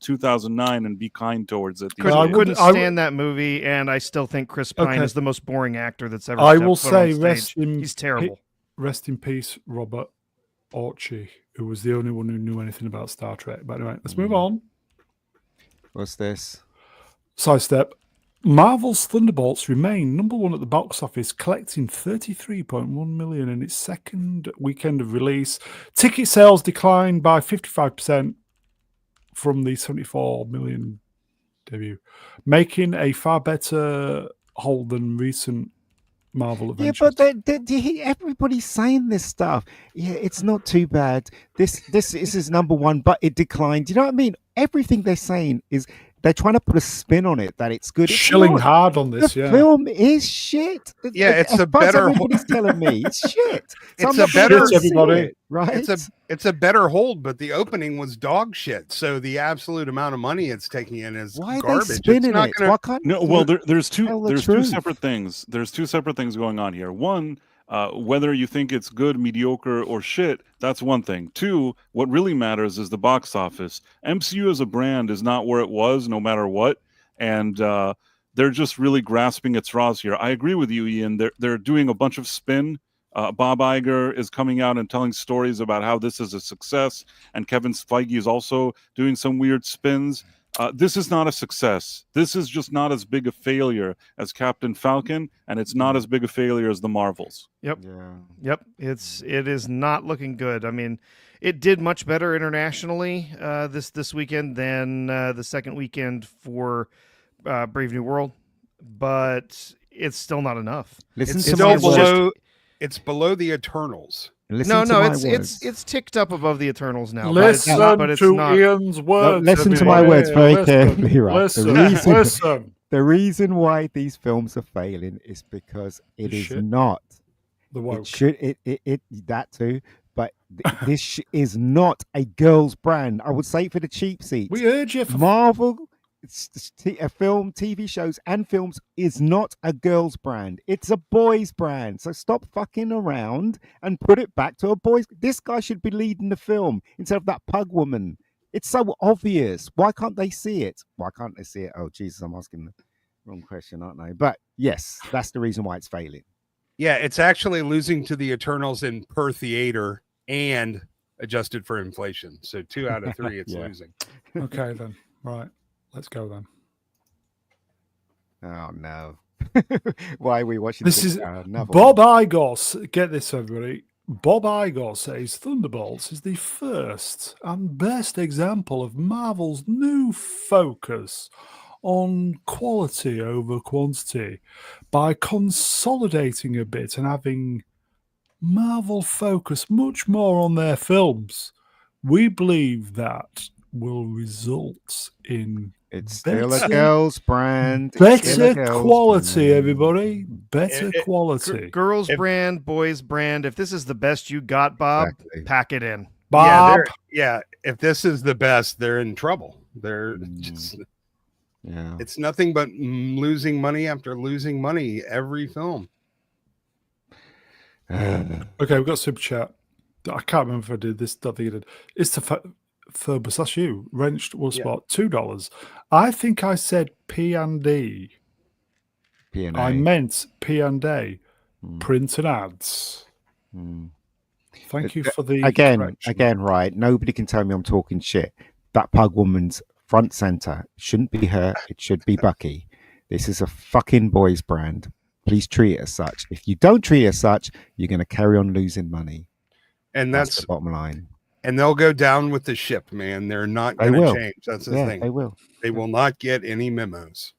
2009 and be kind towards it. I couldn't stand that movie, and I still think Chris Pine is the most boring actor that's ever. I will say, he's terrible. Rest in peace, Robert Orci, who was the only one who knew anything about Star Trek. But anyway, let's move on. What's this? Sidestep. Marvel's Thunderbolts remain number one at the box office, collecting 33.1 million in its second weekend of release. Ticket sales declined by 55% from the 74 million debut, making a far better hold than recent Marvel Adventures. Yeah, but everybody's saying this stuff. Yeah, it's not too bad. This is number one, but it declined. You know what I mean? Everything they're saying is they're trying to put a spin on it that it's good. It's Shilling not. hard on this, The yeah. film is shit. Yeah, it's a As far as better- everybody's telling me it's shit. So It's I'm a not gonna better- go see everybody. it, right? It's a better hold, but the opening was dog shit. So the absolute amount of money it's taking in is Why are garbage. they It's spinning not it? gonna- Why can't No, well, there's two tell the there's two truth? separate things. There's two separate things going on here. One, whether you think it's good, mediocre, or shit, that's one thing. Two, what really matters is the box office. MCU as a brand is not where it was, no matter what, and they're just really grasping at straws here. I agree with you, Ian. They're doing a bunch of spin. Bob Iger is coming out and telling stories about how this is a success, and Kevin Feige is also doing some weird spins. This is not a success. This is just not as big a failure as Captain Falcon, and it's not as big a failure as the Marvels. Yep. Yeah. Yep, it is not looking good. I mean, it did much better internationally this weekend than the second weekend for Brave New World, but it's still not enough. Listen It's to still my words. below. It's below the Eternals. Listen No, to no, my it's words. it's ticked up above the Eternals now. Listen but it's to not. Ian's words. listen to my everybody. words very Listen, carefully, right? The Listen, reason- listen. The reason why these films are failing is because it is Shit. not. The woke. It should it that too, but this is not a girl's brand. I would say for the cheap seats. We urge you for Marvel, a film, TV shows, and films is not a girl's brand. It's a boy's brand. So stop fucking around and put it back to a boy's. This guy should be leading the film instead of that pug woman. It's so obvious. Why can't they see it? Why can't they see it? Oh, Jesus, I'm asking the wrong question, aren't I? But yes, that's the reason why it's failing. Yeah, it's actually losing to the Eternals in per theater and adjusted for inflation. So 2 out of 3, it's Yeah. losing. Okay, then. Right. Let's go then. Oh, no. Why are we watching This is another Bob one? Igor. Get this, everybody. Bob Igor says Thunderbolts is the first and best example of Marvel's new focus on quality over quantity by consolidating a bit and having Marvel focus much more on their films. We believe that will result in It's still a better- girl's brand. It's still a better girl's quality, brand. everybody. Better quality. Girls If- brand, boys brand. If this is the best you got, Bob, Exactly. pack it in. Bob, If this is the best, they're in trouble. They're just, Yeah. it's nothing but losing money after losing money every film. okay, we've got super chat. I can't remember if I did this. Don't think I did. It's the Furbus. That's you. Wrenched will Yeah. spot $2. I think I said P&D. P&A. I meant P&A. Mm. Print and ads. Mm. Thank you for the Again, correction. right. Nobody can tell me I'm talking shit. That pug woman's front center shouldn't be her. It should be Bucky. This is a fucking boys brand. Please treat it as such. If you don't treat it as such, you're going to carry on losing money. And That's that's the bottom line. and they'll go down with the ship, man. They're not They going to will. change. That's the Yeah, thing. they will. They will not get any memos.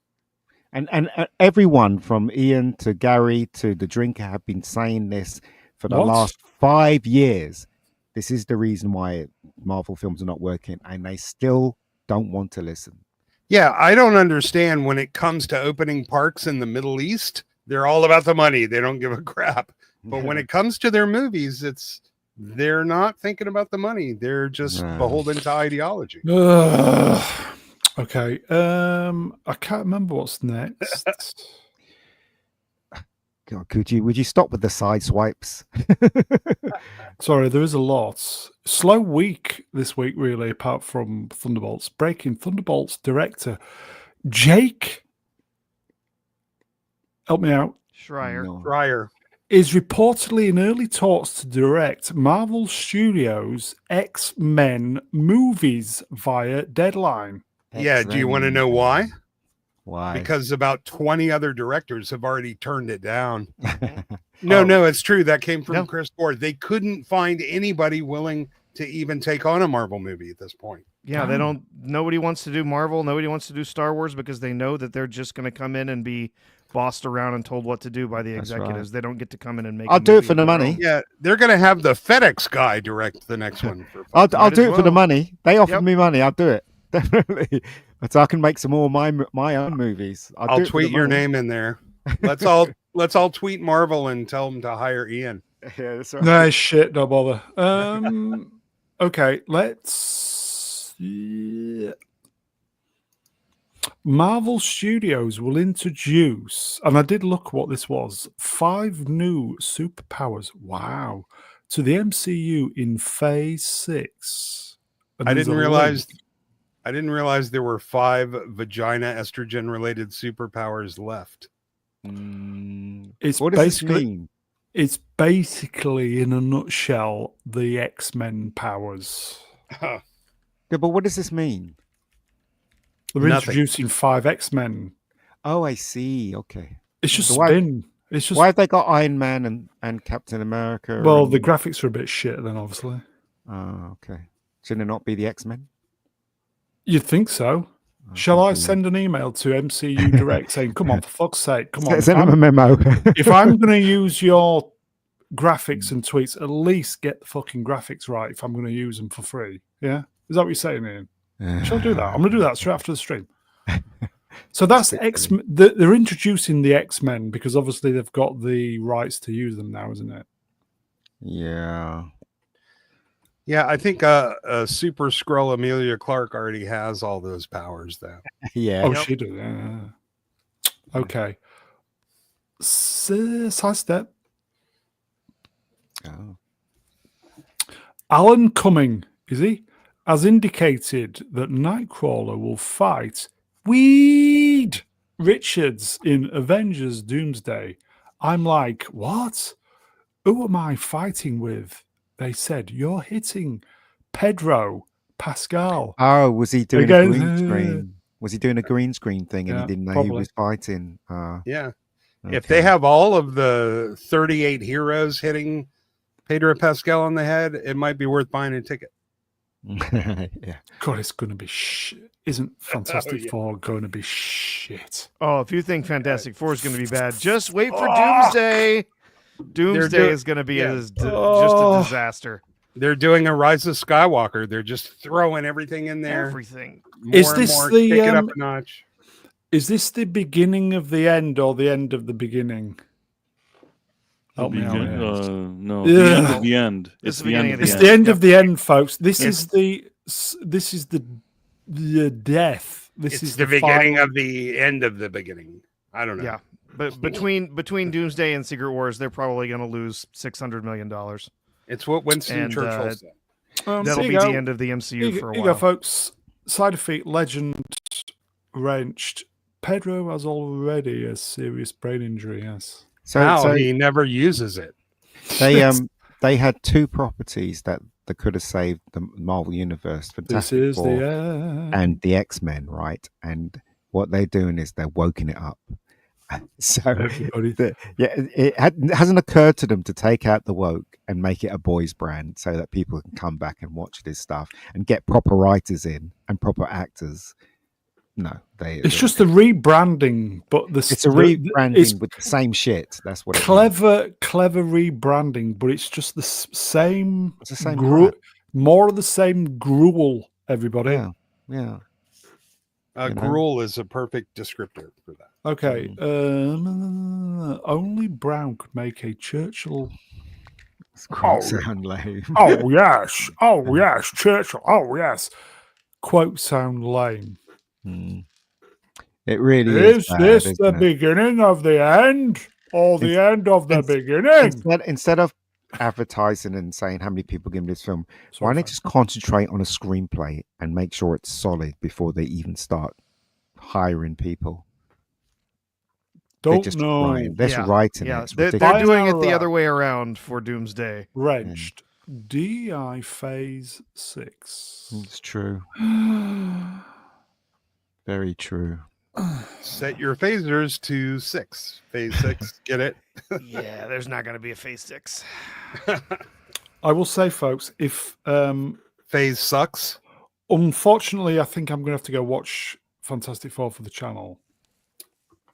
And everyone from Ian to Gary to the drinker have been saying this for the What? last 5 years. This is the reason why Marvel films are not working, and they still don't want to listen. Yeah, I don't understand when it comes to opening parks in the Middle East. They're all about the money. They don't give a crap. But when it comes to their movies, they're not thinking about the money. They're just No. beholden to ideology. Okay. I can't remember what's next. God, would you stop with the side swipes? Sorry, there is a lot. Slow week this week, really, apart from Thunderbolts. Breaking Thunderbolts director Jake, help me out, Schreier. No. Fryer. is reportedly in early talks to direct Marvel Studios' X-Men movies via Deadline. Yeah, do you want to know why? Why? Because about 20 other directors have already turned it down. Oh. No, it's true. That came from No. Chris Ford. They couldn't find anybody willing to even take on a Marvel movie at this point. Yeah, they don't. Nobody wants to do Marvel. Nobody wants to do Star Wars because they know that they're just going to come in and be bossed around and told what to do by the That's executives. They don't get to come in and make. I'll a do it movie for of the their money. own. Yeah, they're going to have the FedEx guy direct the next one. I'll Might do as it for the well. money. They offered Yep. me money. I'll do it. Definitely. So I can make some more my own movies. I'll do it for the tweet your money. name in there. Let's all tweet Marvel and tell them to hire Ian. Yeah, that's right. No shit, don't bother. Okay, let's. Marvel Studios will introduce, and I did look what this was, 5 new superpowers. Wow. To the MCU in Phase 6. And I there's didn't a realize link. there were 5 vagina estrogen related superpowers left. It's What does this basically mean? it's basically in a nutshell the X-Men powers. Yeah, but what does this mean? They're Nothing. introducing 5 X-Men. Oh, I see. Okay. It's just So why- spin. It's just Why have they got Iron Man and Captain America? well, and... the graphics are a bit shit then, obviously. Oh, okay. Shouldn't it not be the X-Men? You'd think so. Shall I send an email to MCU Direct saying, "Come on, for fuck's sake, come on"? Send them a memo. If I'm going to use your graphics and tweets, at least get the fucking graphics right. If I'm going to use them for free, yeah, is that what you're saying, Ian? Shall I do that? I'm going to do that straight after the stream. So that's X. They're introducing the X-Men because obviously they've got the rights to use them now, isn't it? Yeah. Yeah, I think Super Skrull Amelia Clark already has all those powers, though. Yeah. Oh, she did. Yeah. Okay. Sidestep. Oh. Alan Cumming, is he? Has indicated that Nightcrawler will fight Weed Richards in Avengers Doomsday. I'm like, what? Who am I fighting with? They said, you're hitting Pedro Pascal. Oh, was he doing Again, a green screen? Was he doing a green screen thing and Yeah, he didn't know probably. he was fighting? Yeah. Okay. If they have all of the 38 heroes hitting Pedro Pascal on the head, it might be worth buying a ticket. Yeah. God, it's going to be shit. Isn't Fantastic yeah. Four going to be shit? Oh, if you think Fantastic Four is going to be bad, just wait for Doomsday. Doomsday is going to be just a disaster. They're doing a Rise of Skywalker. They're just throwing everything in there. Everything. More Is and this more, the, kick it up a notch. Is this the beginning of the end or the end of the beginning? Help me out here. No, Yeah. the end of the end. It's It's the the end beginning of of It's the the end. end of the end, folks. This Yes. is the death. This It's is the beginning final- of the end of the beginning. I don't know. Yeah. But between Doomsday and Secret Wars, they're probably going to lose $600 million. It's what Winston And, Churchill said. That'll there be you the go. end of the MCU Here you for a go, while. folks. Side effect legend wrenched. Pedro has already a serious brain injury. Yes. So He never uses it. they had 2 properties that could have saved the Marvel Universe: This Fantastic is Four the end. and the X-Men, right? And what they're doing is they're woking it up. So Everybody. it hasn't occurred to them to take out the woke and make it a boys brand so that people can come back and watch this stuff and get proper writers in and proper actors. No, It's just a rebranding, but it's a rebranding It's with the same shit. That's what it is. clever rebranding, but it's just the same. It's the same crap. More of the same gruel. Everybody. Yeah, yeah. You know? Gruel is a perfect descriptor for that. Okay. Only Brown could make a Churchill. It's quite sound lame. Oh yes. Oh yes. Churchill. Oh yes. Quote sound lame. It really Is bad, this isn't the it? beginning of the end or the end of the beginning? Instead of advertising and saying how many people give this film, why don't they just concentrate on a screenplay and make sure it's solid before they even start hiring people? They're Don't just know. writing. They're just Yeah, writing yeah. it. It's They're ridiculous. doing it the Binaural. other way around for Doomsday. Wrenched. DI Phase 6. It's true. Very true. Set your phasers to 6. Phase 6. Get it? Yeah, there's not going to be a Phase 6. I will say, folks, if Phase sucks. unfortunately, I think I'm going to have to go watch Fantastic Four for the channel.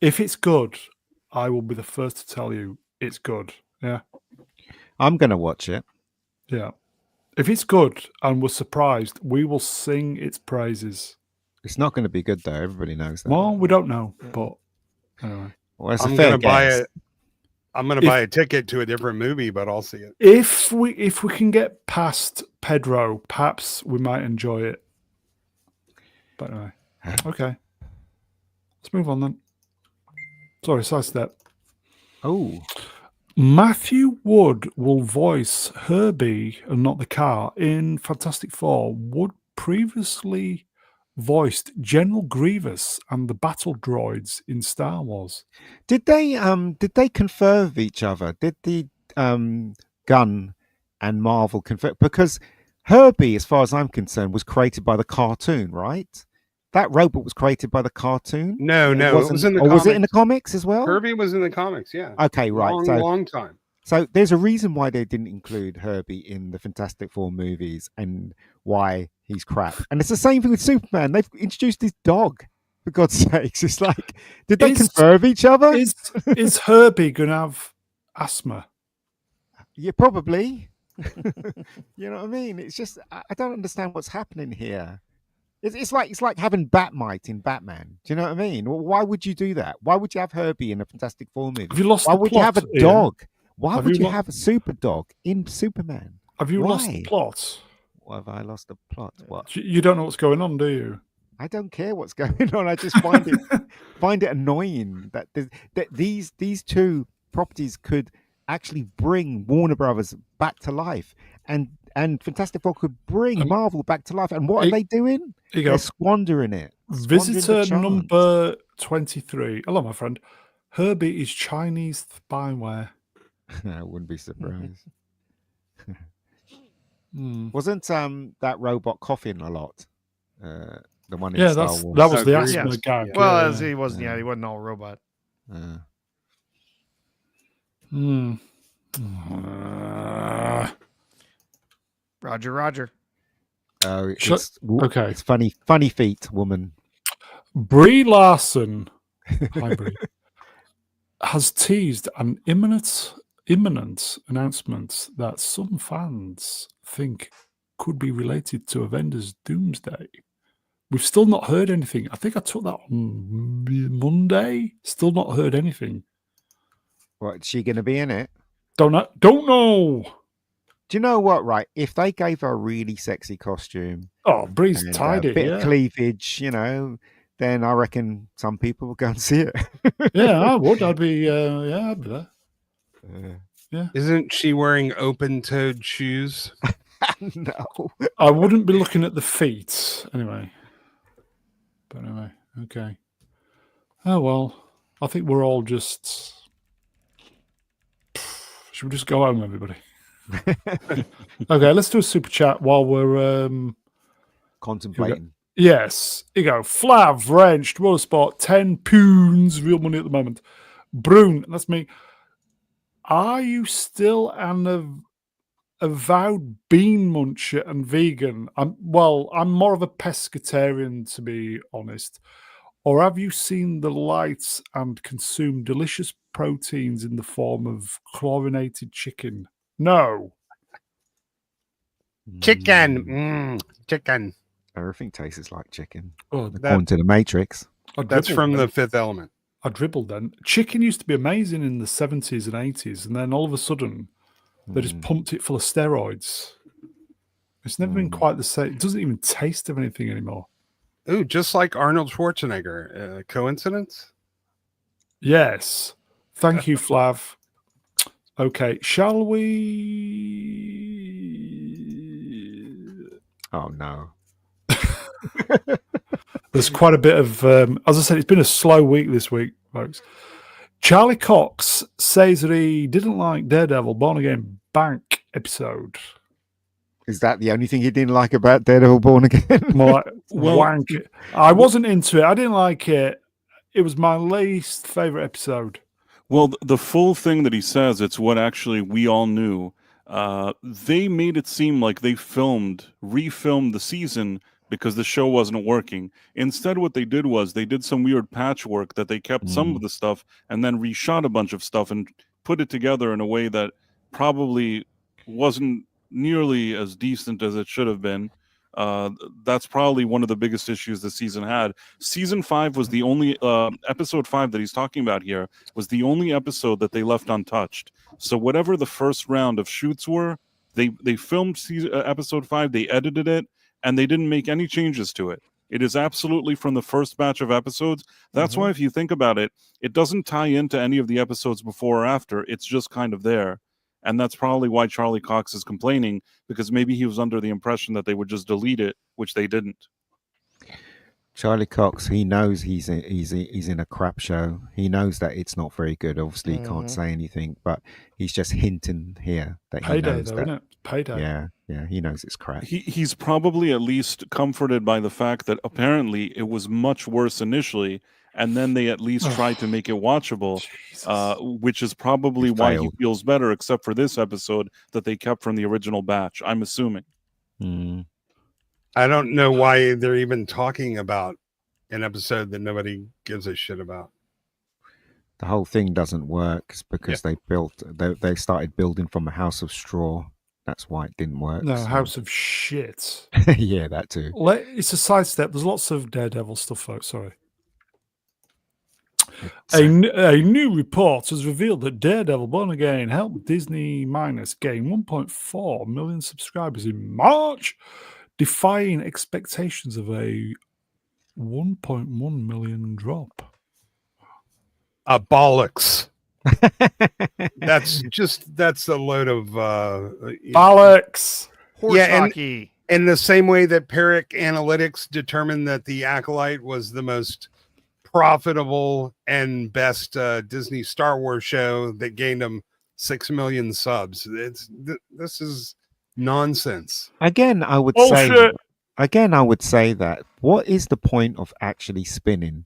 If it's good, I will be the first to tell you it's good. Yeah. I'm going to watch it. Yeah. If it's good and we're surprised, we will sing its praises. It's not going to be good though. Everybody knows that. Well, we don't know, but anyway. Well, it's a I'm fair gonna buy guess. it. I'm gonna buy a ticket to a different movie, but I'll see it. If we can get past Pedro, perhaps we might enjoy it. But anyway, okay. Let's move on then. Sorry, sidestep. Oh, Matthew Wood will voice Herbie and not the car in Fantastic Four. Wood previously voiced General Grievous and the battle droids in Star Wars. did they confer with each other? Did the Gunn and Marvel confer? Because Herbie, as far as I'm concerned, was created by the cartoon, right? That robot was created by the cartoon. No, it was in the or comics. was it in the comics as well? Herbie was in the comics, yeah. Okay, right. Long time. So there's a reason why they didn't include Herbie in the Fantastic Four movies and why he's crap. And it's the same thing with Superman. They've introduced his dog, for God's sakes. It's like, did they confer with each other? Is Herbie going to have asthma? Yeah, probably. You know what I mean? It's just, I don't understand what's happening here. It's like having Batmite in Batman. Do you know what I mean? Well, why would you do that? Why would you have Herbie in a Fantastic Four movie? Have you lost why the would plot, you have a Ian? dog? Why Have would you you have a super dog in Superman? Have you lost Why? the plot? Why have I lost the plot? What? You don't know what's going on, do you? I don't care what's going on. I just find it annoying that these two properties could actually bring Warner Brothers back to life, and Fantastic Four could bring Marvel back to life. And what are they doing? They're squandering it. Visitor number 23. Hello, my friend. Herbie is Chinese spyware. I wouldn't be surprised. Wasn't that robot coughing a lot? The one in Star Wars. That was the asthma gag. Well, as he wasn't. Yeah, he wasn't all robot. Roger. Okay. It's funny feet, woman. Brie Larson, hi Brie, has teased an imminent announcement that some fans think could be related to Avengers Doomsday. We've still not heard anything. I think I took that on Monday. Still not heard anything. What, is she going to be in it? Don't know. Do you know what, right? If they gave her a really sexy costume. Oh, Bree's tidy. A bit of cleavage, then I reckon some people will go and see it. Yeah, I would. I'd be there. Yeah. Isn't she wearing open-toed shoes? No. I wouldn't be looking at the feet anyway. But anyway, okay. Oh, well, I think we're all just... Should we just go home, everybody? Okay, let's do a super chat while we're... contemplating. Yes. Here you go. Flav, Wrenched, Motorsport, 10 pounds, real money at the moment. Brune, that's me. Are you still an avowed bean muncher and vegan? I'm more of a pescatarian, to be honest. Or have you seen the lights and consumed delicious proteins in the form of chlorinated chicken? No. Chicken. Everything tastes like chicken. Oh, according to the Matrix. That's from The Fifth Element. I dribbled then. Chicken used to be amazing in the 70s and 80s, and then all of a sudden, they just pumped it full of steroids. It's never been quite the same. It doesn't even taste of anything anymore. Ooh, just like Arnold Schwarzenegger. Coincidence? Yes. Thank you, Flav. Okay, shall we... Oh, no. There's quite a bit of... as I said, it's been a slow week this week, folks. Charlie Cox says that he didn't like Daredevil Born Again Bank episode. Is that the only thing you didn't like about Daredevil Born Again? More like wank. I wasn't into it. I didn't like it. It was my least favorite episode. Well, the full thing that he says, it's what actually we all knew. They made it seem like they refilmed the season because the show wasn't working. Instead, what they did was they did some weird patchwork that they kept some of the stuff and then reshot a bunch of stuff and put it together in a way that probably wasn't nearly as decent as it should have been. That's probably one of the biggest issues the season had. Season 5 was the only episode 5 that he's talking about here was the only episode that they left untouched. So whatever the first round of shoots were, they filmed episode 5, they edited it, and they didn't make any changes to it. It is absolutely from the first batch of episodes. That's why, if you think about it, it doesn't tie into any of the episodes before or after. It's just kind of there. And that's probably why Charlie Cox is complaining, because maybe he was under the impression that they would just delete it, which they didn't. Charlie Cox, he knows he's in a crap show. He knows that it's not very good. Obviously, he can't say anything, but he's just hinting here that he Payday, knows though, that. isn't it? Payday. Yeah, he knows it's crap. He's probably at least comforted by the fact that apparently it was much worse initially, and then they at least tried to make it watchable, which is probably why he feels better, except for this episode that they kept from the original batch, I'm assuming. I don't know why they're even talking about an episode that nobody gives a shit about. The whole thing doesn't work because they started building from a house of straw. That's why it didn't work. No, house of shit. Yeah, that too. It's a sidestep. There's lots of Daredevil stuff, folks. Sorry. A new report has revealed that Daredevil Born Again helped Disney Minus gain 1.4 million subscribers in March, defying expectations of a 1.1 million drop. Bollocks. That's a load of bollocks. Horse hockey. In the same way that Peric Analytics determined that The Acolyte was the most profitable and best Disney Star Wars show that gained them 6 million subs. This is nonsense. Again, I would say that what is the point of actually spinning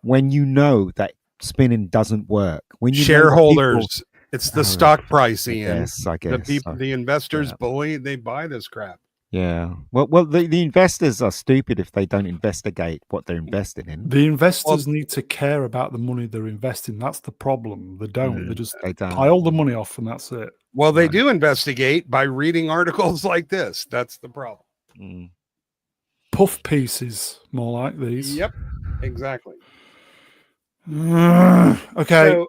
when you know that spinning doesn't work? When you shareholders, it's the stock price, Ian. I guess. The investors they buy this crap. Yeah. Well, the investors are stupid if they don't investigate what they're investing in. The investors need to care about the money they're investing. That's the problem. They don't. They just pile the money off and that's it. Well, they do investigate by reading articles like this. That's the problem. Puff pieces, more like these. Yep, exactly. Okay. So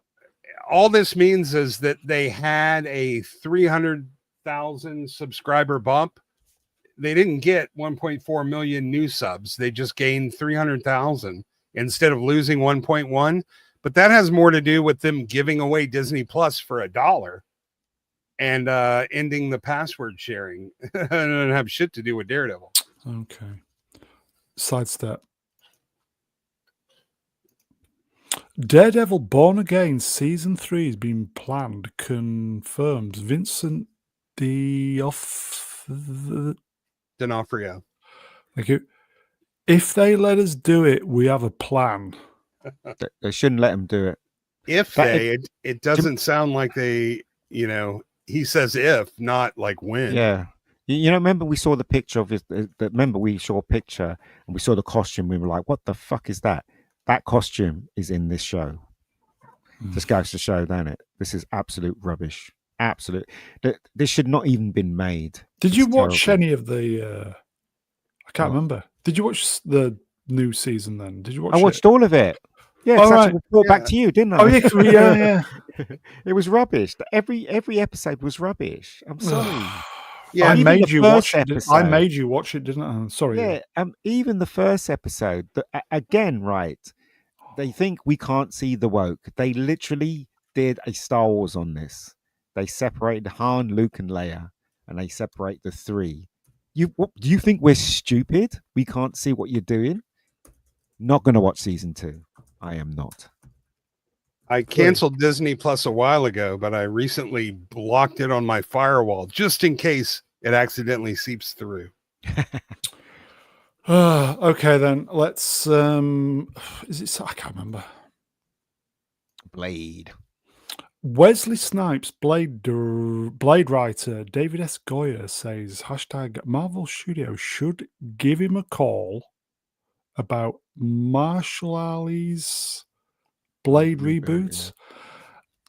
all this means is that they had a 300,000 subscriber bump. They didn't get 1.4 million new subs. They just gained 300,000 instead of losing 1.1. But that has more to do with them giving away Disney Plus for $1 and ending the password sharing. It doesn't have shit to do with Daredevil. Okay. Sidestep. Daredevil Born Again Season 3 has been planned, confirms Vincent D'Onofrio. Thank you. If they let us do it, we have a plan. They shouldn't let them do it. It doesn't sound like they, he says if, not like when. Yeah. Remember we saw the picture of it. Remember we saw a picture and we saw the costume. We were like, what the fuck is that? That costume is in this show. Just goes to show, doesn't it? This is absolute rubbish. Absolute. This should not even been made. Did you watch any of the? I can't remember. Did you watch the new season? Then did you watch? I watched all of it. Yeah, I brought back to you, didn't I? Oh yeah. It was rubbish. Every episode was rubbish. I'm sorry. Yeah, I made you watch it. I made you watch it, didn't I? I'm sorry. Yeah, even the first episode. Again, right? They think we can't see the woke. They literally did a Star Wars on this. They separated Han, Luke, and Leia, and they separate the three. Do you think we're stupid? We can't see what you're doing? Not going to watch season 2. I am not. I canceled Disney Plus a while ago, but I recently blocked it on my firewall just in case it accidentally seeps through. Okay, then let's. Is it? I can't remember. Blade. Wesley Snipes, Blade writer David S. Goyer says #Marvel Studios should give him a call about Marshall Ali's Blade reboots.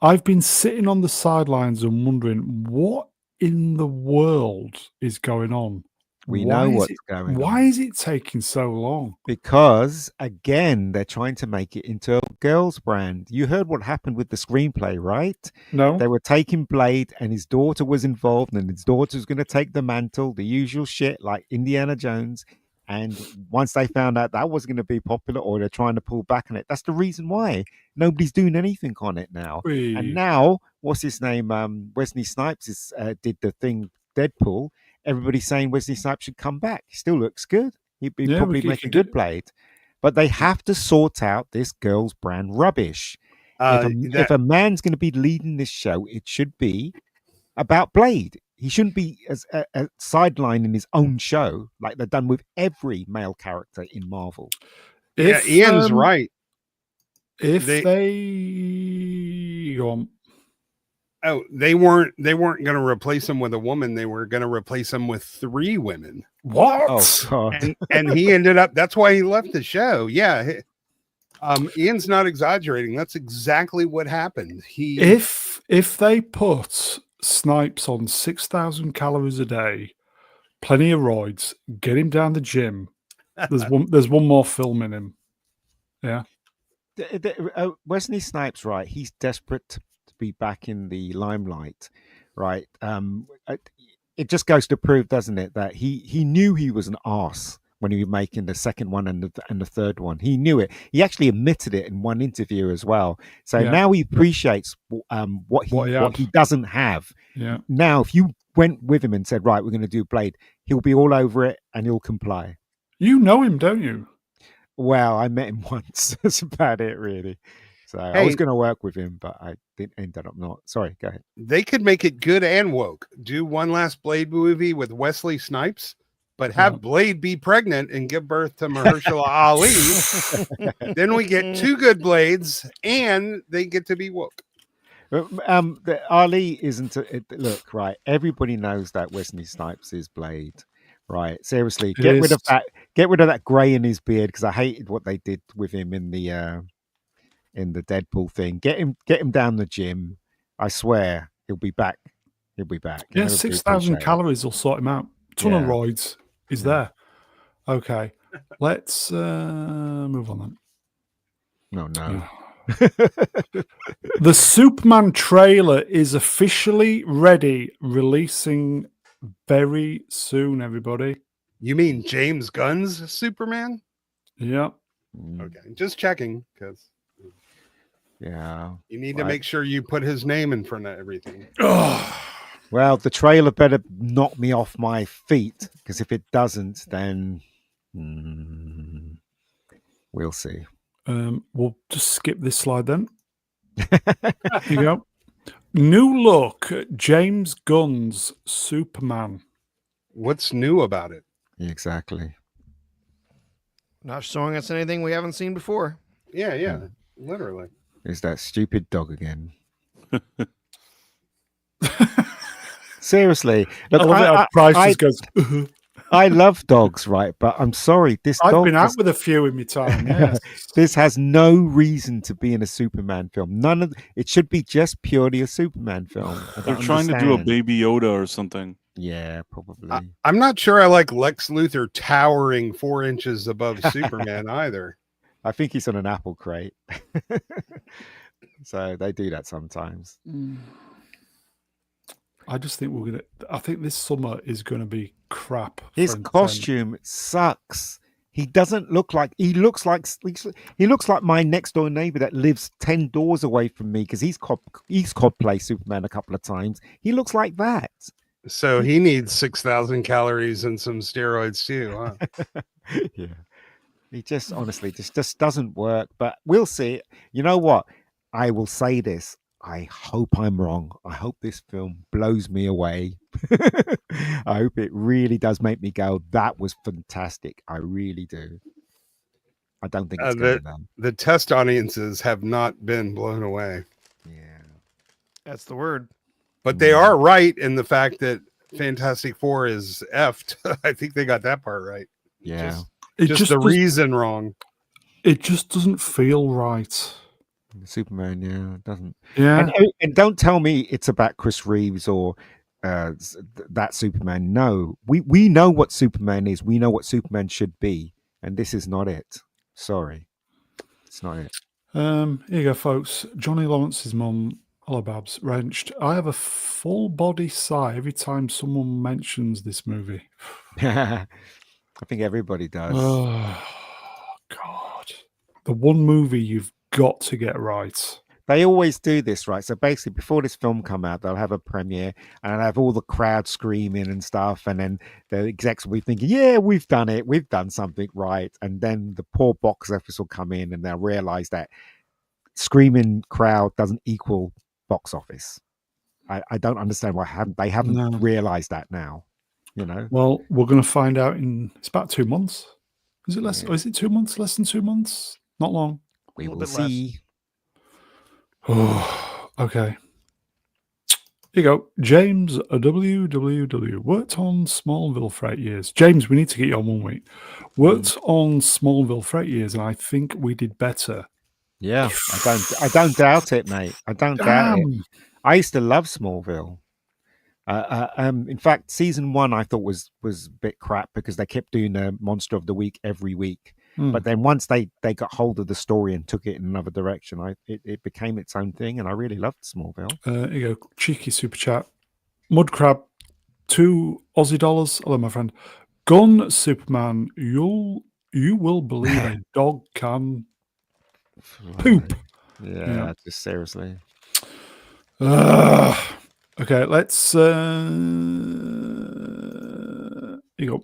Yeah. I've been sitting on the sidelines and wondering what in the world is going on. We know what's going Why on. is it taking so long? Because again, they're trying to make it into a girls' brand. You heard what happened with the screenplay, right? No. They were taking Blade, and his daughter was involved, and his daughter was going to take the mantle, the usual shit like Indiana Jones. And once they found out that wasn't going to be popular, or they're trying to pull back on it, that's the reason why nobody's doing anything on it now. And now, what's his name? Wesley Snipes did the thing Deadpool. Everybody's saying Wesley Snipes should come back. He still looks good. He'd probably make a good Blade. But they have to sort out this girls' brand rubbish. If a man's going to be leading this show, it should be about Blade. He shouldn't be as a sideline in his own show like they've done with every male character in Marvel. Ian's right. If they go on. Oh, they weren't going to replace him with a woman. They were going to replace him with 3 women. What? Oh, God. And he ended up. That's why he left the show. Yeah. Ian's not exaggerating. That's exactly what happened. If they put Snipes on 6,000 calories a day, plenty of roids, get him down the gym. There's one more film in him. Yeah. Wesley Snipes, right? He's desperate to be back in the limelight, right? It just goes to prove, doesn't it, that he knew he was an arse when he was making the second one and the third one. He knew it. He actually admitted it in one interview as well. So now he appreciates what he doesn't have. Yeah. Now, if you went with him and said, right, we're going to do Blade, he'll be all over it and he'll comply. You know him, don't you? Well, I met him once. That's about it, really. So I was going to work with him, but I didn't end up not. Sorry, go ahead. They could make it good and woke. Do one last Blade movie with Wesley Snipes, but have Blade be pregnant and give birth to Mahershala Ali. Then we get 2 good Blades, and they get to be woke. The Ali isn't. Look, right. Everybody knows that Wesley Snipes is Blade. Right, seriously, get rid of that. Get rid of that grey in his beard, because I hated what they did with him in the Deadpool thing. Get him down the gym. I swear he'll be back. He'll be back. Yeah, 6,000 calories will sort him out. Ton of roids. He's there. Okay, let's move on then. No. The Superman trailer is officially ready, releasing very soon, everybody. You mean James Gunn's Superman? Yeah. Okay, just checking, because you need to make sure you put his name in front of everything. Well, the trailer better knock me off my feet, because if it doesn't, then we'll see. We'll just skip this slide then. Here you go. New look, James Gunn's Superman. What's new about it? Exactly. Not showing us anything we haven't seen before. Yeah, literally. Is that stupid dog again? Seriously. Look, I love dogs, right? But I'm sorry. I've been out with a few in my time. Yes. This has no reason to be in a Superman film. It should be just purely a Superman film. They're trying to do a Baby Yoda or something. Yeah, probably. I'm not sure I like Lex Luthor towering 4 inches above Superman either. I think he's on an apple crate. So they do that sometimes. I just think I think this summer is gonna be crap. His costume sucks. He doesn't look like he looks like my next door neighbor that lives 10 doors away from me, because he's cosplayed Superman a couple of times. He looks like that. So he needs 6,000 calories and some steroids too, huh? Yeah. He just honestly just doesn't work, but we'll see. You know what? I will say this. I hope I'm wrong. I hope this film blows me away. I hope it really does make me go, that was fantastic. I really do. I don't think it's going to. The test audiences have not been blown away. Yeah. That's the word. But they are right in the fact that Fantastic Four is effed. I think they got that part right. Yeah. Just the reason wrong. It just doesn't feel right. Superman, it doesn't. Yeah. And don't tell me it's about Chris Reeves or that Superman. No, we know what Superman is. We know what Superman should be, and this is not it. Sorry, it's not it. Here you go, folks. Johnny Lawrence's mum, hello, Babs, wrenched. I have a full body sigh every time someone mentions this movie. I think everybody does. Oh, God. The one movie you've got to get right. They always do this, right? So basically, before this film come out, they'll have a premiere and have all the crowd screaming and stuff, and then the execs will be thinking, "Yeah, we've done it. We've done something right." And then the poor box office will come in, and they'll realize that screaming crowd doesn't equal box office. I don't understand why they haven't realized that now. You know. Well, we're going to find out it's about 2 months. Is it less? Or is it 2 months? Less than 2 months? Not long. We will see. Oh, okay. Here you go. James WWW worked on Smallville for 8 years. James, we need to get you on one week. Worked on Smallville for 8 years, and I think we did better. Yeah, I don't doubt it, mate. I don't doubt it. I used to love Smallville. In fact, season 1 I thought was a bit crap because they kept doing a Monster of the Week every week. But then once they got hold of the story and took it in another direction, it became its own thing, and I really loved Smallville. Here you go, cheeky super chat. Mudcrab, $2 Aussie. Hello, my friend. Gun Superman, you will believe a dog can poop. Yeah, just seriously. Okay, let's. Here you go.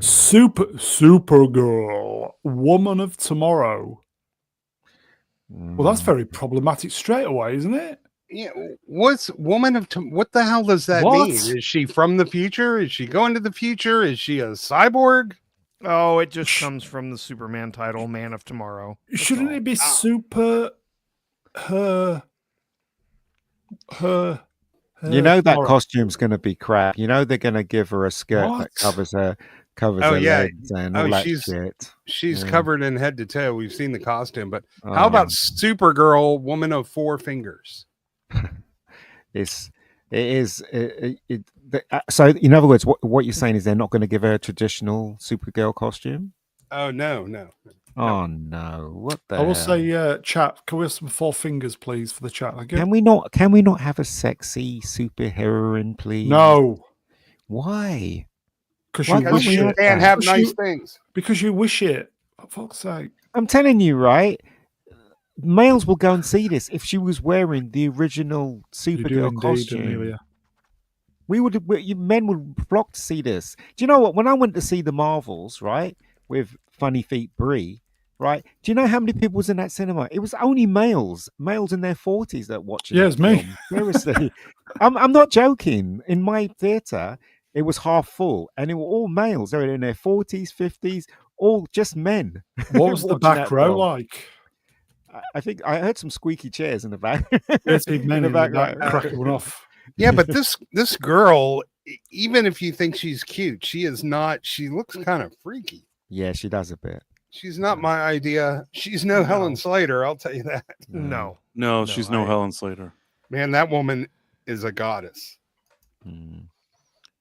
Supergirl, Woman of Tomorrow. Well, that's very problematic straight away, isn't it? Yeah. What's Woman of what the hell does that mean? Is she from the future? Is she going to the future? Is she a cyborg? Oh, it just comes from the Superman title, Man of Tomorrow. Shouldn't it be super her? You know that costume's going to be crap. You know they're going to give her a skirt that covers her legs and all that shit. She's covered in head to toe. We've seen the costume, but how about Supergirl, Woman of 4 Fingers? So in other words, what you're saying is they're not going to give her a traditional Supergirl costume? Oh no. Oh no! What the? I will say, chat. Can we have some 4 fingers, please, for the chat? Can we not have a sexy superheroine, please? No. Why? Because you can't have nice things. Because you wish it. For fuck's sake! I'm telling you, right? Males will go and see this if she was wearing the original Supergirl costume. Men would flock to see this. Do you know what? When I went to see the Marvels, right, with Funny Feet Brie, right? Do you know how many people was in that cinema? It was only males in their 40s that watched it. Yeah, it's me. Seriously. I'm not joking. In my theater, it was half full, and it were all males. They were in their 40s, 50s, all just men. What was the back row like? I think I heard some squeaky chairs in the back. Yes, men in the back cracking one off. Yeah, but this girl, even if you think she's cute, she is not. She looks kind of freaky. Yeah, she does a bit. She's not my idea. She's no Helen Slater, I'll tell you that. No, she's no Helen Slater. Man, that woman is a goddess.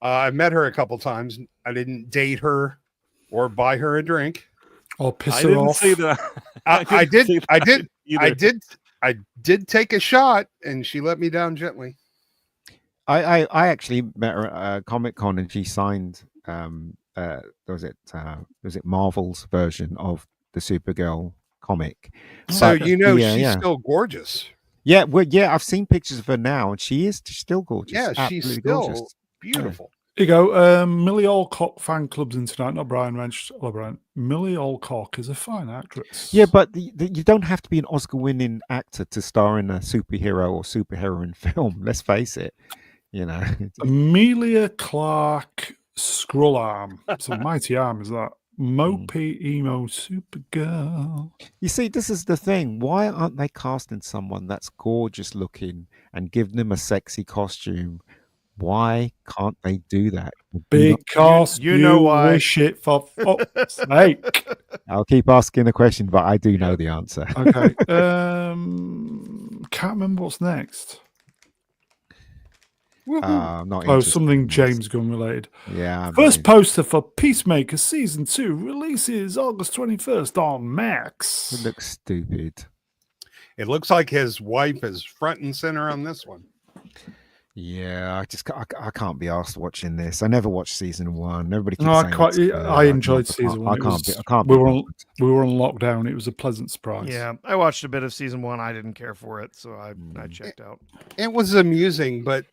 I met her a couple times. I didn't date her or buy her a drink. Or piss her off. Say that. I did take a shot, and she let me down gently. I actually met her at Comic-Con, and she signed was it Marvel's version of the Supergirl comic. So she's still gorgeous. Yeah, I've seen pictures of her now, and she's still gorgeous. Yeah, she's still gorgeous. beautiful. Here you go. Millie Alcock fan clubs in tonight. Not Brian Wrench. Hello, Brian. Millie Alcock is a fine actress. Yeah, but you don't have to be an Oscar-winning actor to star in a superhero or superheroine film. Let's face it. You know, Amelia Clark Scroll Arm. It's a mighty arm, is that? Mopey emo Supergirl. You see, this is the thing. Why aren't they casting someone that's gorgeous looking and giving them a sexy costume? Why can't they do that? Because you know why. Wish it for fuck's sake. I'll keep asking the question, but I do know the answer. Okay. Can't remember what's next. I'm not Oh, interested something in this. James Gunn related. Yeah. I'm First not poster for Peacemaker Season 2 releases August 21st on Max. It looks stupid. It looks like his wife is front and center on this one. Yeah, I can't be asked watching this. I never watched season 1. Everybody keeps No, I saying quite, it's good. I enjoyed season 1. I can't we be were bothered. we were on lockdown. It was a pleasant surprise. Yeah, I watched a bit of season 1. I didn't care for it, so I checked out. It was amusing, but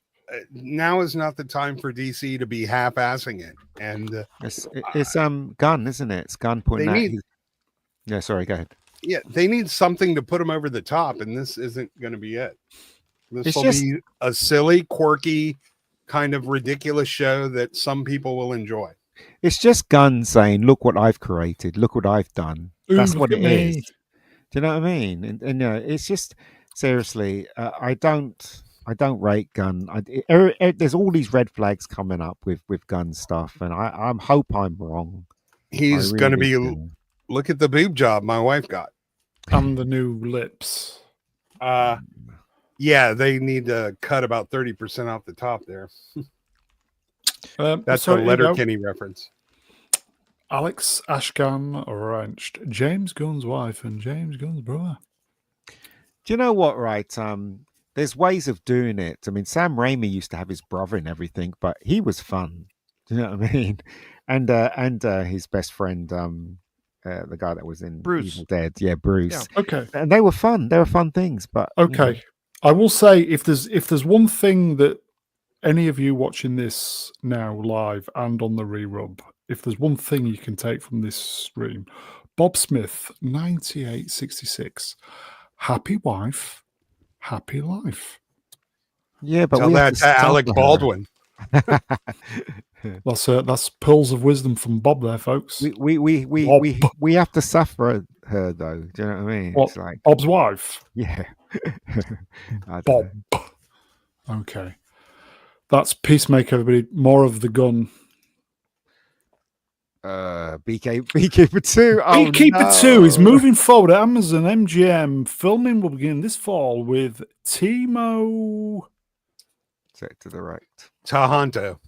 now is not the time for DC to be half-assing it. And It's Gunn, isn't it? It's Gunn putting They that. need- Yeah, sorry, go ahead. yeah, they need something to put them over the top, and this isn't going to be it. This It's will just- be a silly, quirky, kind of ridiculous show that some people will enjoy. It's just Gunn saying, "Look what I've created. Look what I've done." That's Ooh, what look it at is. me. Do you know what I mean? And you know, it's just seriously, I don't rate Gunn. There's all these red flags coming up with Gunn stuff, and I hope I'm wrong. He's I going to really be, do. look at the boob job my wife got. And the new lips. Yeah, they need to cut about 30% off the top there. That's so a here you go. Letterkenny reference. Alex Ashkan wrenched James Gunn's wife and James Gunn's brother. Do you know what? Right? There's ways of doing it. I mean, Sam Raimi used to have his brother and everything, but he was fun. Do you know what I mean? And his best friend, the guy that was in Bruce. Evil Dead, yeah, Bruce. Yeah. Okay. And they were fun. They were fun things. But Okay. I will say if there's one thing that any of you watching this now live and on the rerub, if there's one thing you can take from this stream, Bob Smith, 9866, happy wife, happy life. yeah, but Tell we have that to Alec suffer. Baldwin. That's pearls of wisdom from Bob there, folks. We have to suffer her though. Do you know what I mean? What, It's like, Bob's wife? yeah. I don't Bob. know. Okay. That's Peacemaker, everybody. More of the gun. Beekeeper 2. Oh, Beekeeper 2 is no. moving forward at Amazon MGM. Filming will begin this fall with Timo. Set to the right. Tahanto.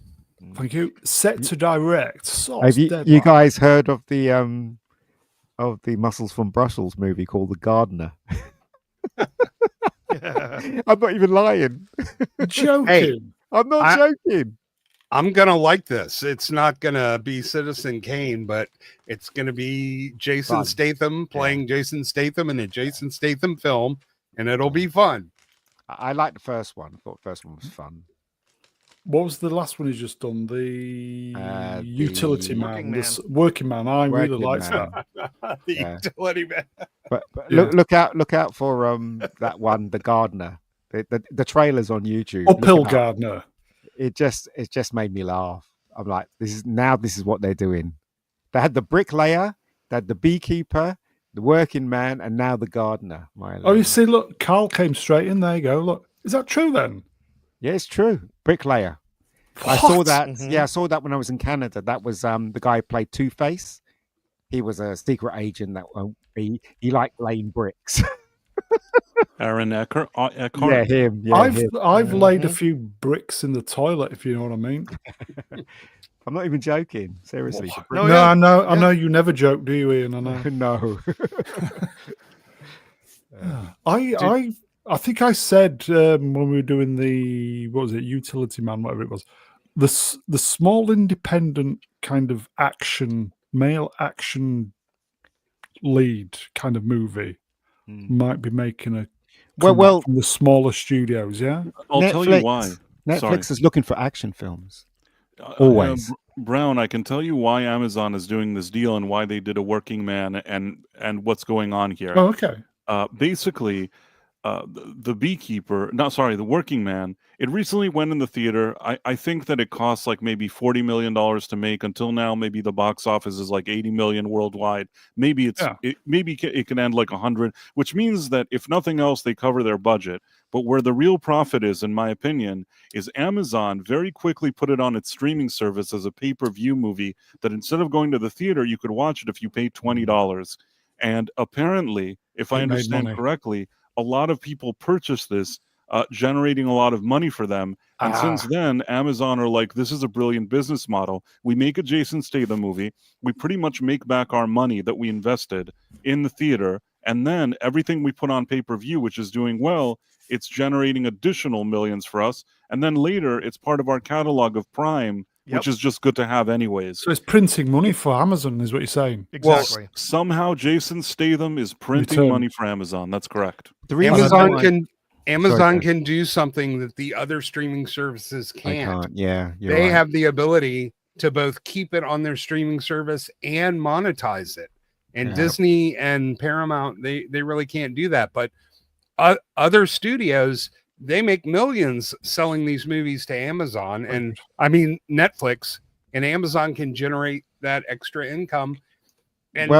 Thank you. Set to direct. Sauce Have you Deadline. guys heard of the Muscles from Brussels movie called The Gardener? I'm not even lying. Joking. Hey. I'm not joking. I'm going to like this. It's not going to be Citizen Kane, but it's going to be Jason Fun. Statham playing Jason Statham in a Jason Statham film, and it'll be fun. I liked the first one. I thought the first one was fun. What was the last one he's just done? The Utility Working Man. Man. Working Man. I really Working liked Man. that. The Yeah. utility man. But Yeah. look out for that one, The Gardener. The trailer's on YouTube. Uphill Look it up. Gardner. It just made me laugh. I'm like, this is what they're doing. They had the bricklayer, they had the beekeeper, the working man, and now the gardener. Oh, you see, look, Carl came straight in. There you go. Look, is that true then? Yeah, it's true. Bricklayer. I saw What? that. Mhm. Yeah, I saw that when I was in Canada. That was the guy who played Two-Face. He was a secret agent that he liked laying bricks. Aaron Eckhart. Yeah, him. Yeah, him. I've laid a few bricks in the toilet, if you know what I mean. I'm not even joking. Seriously. No, No, yeah. I know you never joke, do you, Ian? I know. No. I think I said when we were doing the Utility Man, whatever it was, the small independent kind of male action lead kind of movie might be making a comeback from the smaller studios. Yeah, I'll tell you why. Netflix is looking for action films. Uh, Always. Brown, I can tell you why Amazon is doing this deal and why they did a Working Man and what's going on here. Oh, okay. Basically, the the Working Man, it recently went in the theater. I think that it costs like maybe $40 million to make. Until now, maybe the box office is like 80 million worldwide. Maybe it can end like 100, which means that if nothing else, they cover their budget. But where the real profit is, in my opinion, is Amazon very quickly put it on its streaming service as a pay-per-view movie that instead of going to the theater, you could watch it if you paid $20. And apparently, if I understand correctly, a lot of people purchase this generating a lot of money for them. And since then, Amazon are like, this is a brilliant business model. We make a Jason Statham movie. We pretty much make back our money that we invested in the theater. And then everything we put on pay-per-view, which is doing well, it's generating additional millions for us. And then later, it's part of our catalog of Prime, which is just good to have anyways. So it's printing money for Amazon, is what you're saying? Exactly. Well, somehow Jason Statham is printing money for Amazon. That's correct. Amazon can do something that the other streaming services can't. Yeah, they have the ability to both keep it on their streaming service and monetize it. And Disney and Paramount, they really can't do that. But other studios, they make millions selling these movies to Amazon, and I mean Netflix, and Amazon can generate that extra income. And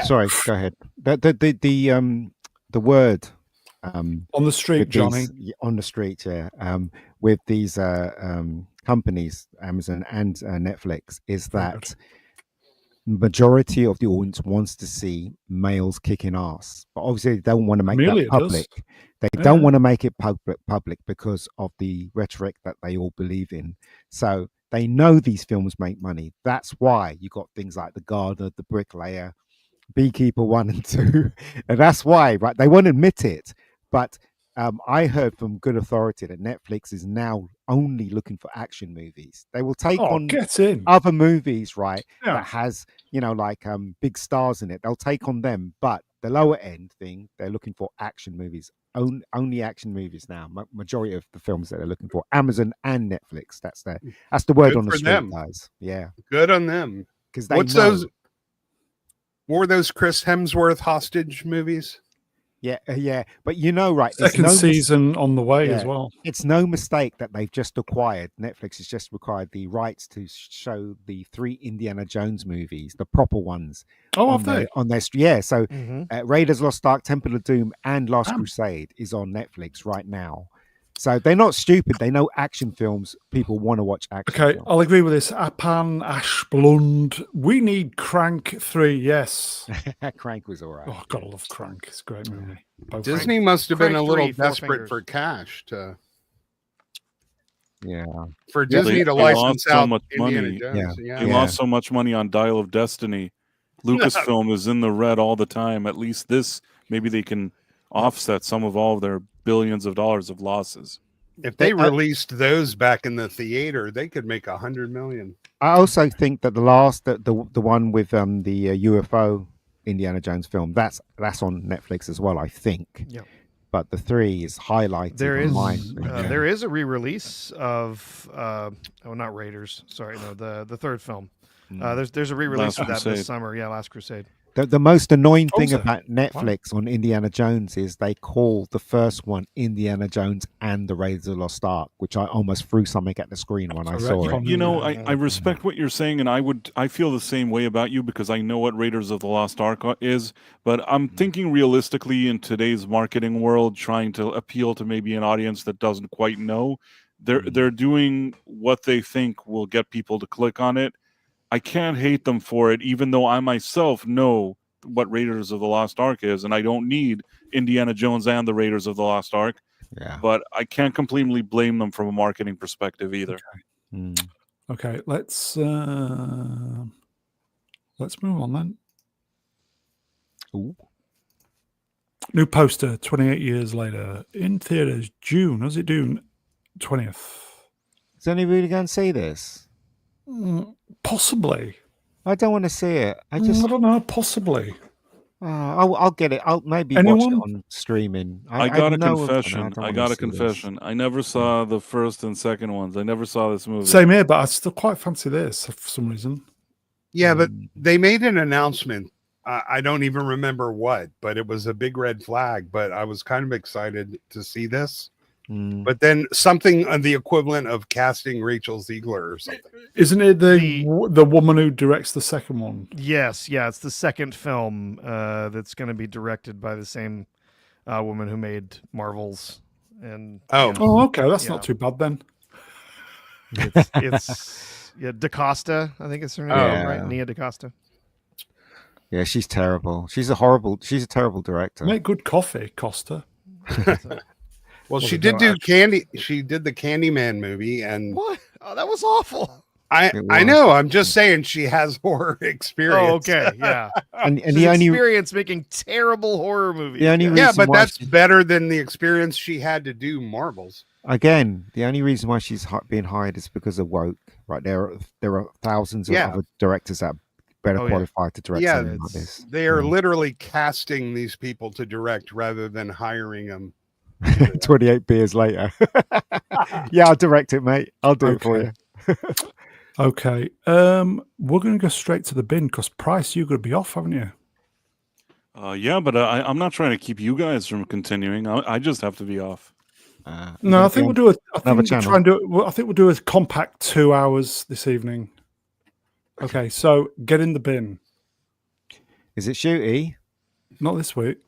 sorry, go ahead. The word on the street, Johnny, on the street, with these companies, Amazon and Netflix, is that majority of the audience wants to see males kicking ass, but obviously they don't want to make that public. They don't want to make it public because of the rhetoric that they all believe in. So they know these films make money. That's why you got things like The Gardener, The Bricklayer, Beekeeper 1 and 2, and that's why, right? They won't admit it, but I heard from good authority that Netflix is now only looking for action movies. They will take on other movies, right? That has, like big stars in it. They'll take on them, but the lower end thing, they're looking for action movies. Only action movies now. Majority of the films that they're looking for, Amazon and Netflix. That's the word on the street, guys. Yeah, good on them. Because those? What were those Chris Hemsworth hostage movies? Yeah, but right, second season on the way as well. It's no mistake that they've just acquired. Netflix has just acquired the rights to show the 3 Indiana Jones movies, the proper ones. Oh, have they? On their so Raiders Lost Ark, Temple of Doom, and Last Crusade is on Netflix right now. So they're not stupid. They know action films. People want to watch action. Okay, films. I'll agree with this. Apan Ashblund. We need Crank 3. Yes, Crank was all right. Oh, gotta love Crank. It's a great movie. Disney must have been a little desperate for cash to. Yeah. For Disney to license out so much Indiana money. Jones. They lost so much money on Dial of Destiny. Lucasfilm is in the red all the time. At least this, maybe they can offset some of all of their billions of dollars of losses. If they released those back in the theater, they could make $100 million. I also think that the one with the UFO Indiana Jones film, that's on Netflix as well, I think. Yeah. But the 3 is highlighted. There is a re-release of not Raiders. Sorry, no, the third film. There's a re-release of that this summer. Yeah, Last Crusade. The most annoying thing about Netflix on Indiana Jones is they call the first one Indiana Jones and the Raiders of the Lost Ark, which I almost threw something at the screen when I saw it. I respect what you're saying, and I feel the same way about you because I know what Raiders of the Lost Ark is, but I'm thinking realistically in today's marketing world, trying to appeal to maybe an audience that doesn't quite know. They're doing what they think will get people to click on it. I can't hate them for it, even though I myself know what Raiders of the Lost Ark is, and I don't need Indiana Jones and the Raiders of the Lost Ark. Yeah. But I can't completely blame them from a marketing perspective either. Okay, let's move on then. Ooh. New poster, 28 years later, in theaters, June. Was it June 20th? Is anybody going to see this? Possibly. I don't want to see it. I don't know. Possibly. I'll get it. I'll maybe watch it on streaming. I got a confession. I never saw the first and second ones. I never saw this movie. Same here, but I still quite fancy this for some reason. Yeah, but they made an announcement. I don't even remember what, but it was a big red flag. But I was kind of excited to see this. But then something on the equivalent of casting Rachel Ziegler or something. Isn't it the woman who directs the second one? Yes, it's the second film that's going to be directed by the same woman who made Marvels. And okay, that's not too bad then. It's DaCosta, I think it's her name, right? Nia DaCosta. Yeah, she's terrible. She's a terrible director. Make good coffee, Costa. Well, Was she it did no do action? Candy. She did the Candyman movie, and What? Oh, that was awful. I was. know. I'm just saying she has horror experience. Oh, okay, yeah. And She's the only experienced making terrible horror movies. the only yeah. reason Yeah, but why that's she- better than the experience she had to do Marvels. again, the only reason why she's being hired is because of woke. Right there are thousands of Yeah. other directors that are better Oh, yeah. qualified to direct Yeah, something like this. They are Yeah. literally casting these people to direct rather than hiring them. 28 beers later. Yeah, I'll direct it, mate. I'll do it for Okay. you. Okay. We're going to go straight to the bin because Price, you're going to be off, haven't you? Yeah, but I'm not trying to keep you guys from continuing. I just have to be off. No, I think we'll do it. I another think we'll channel? try and do it. Well, I think we'll do a compact 2 hours this evening. Okay, so get in the bin. Is it shooty? Not this week.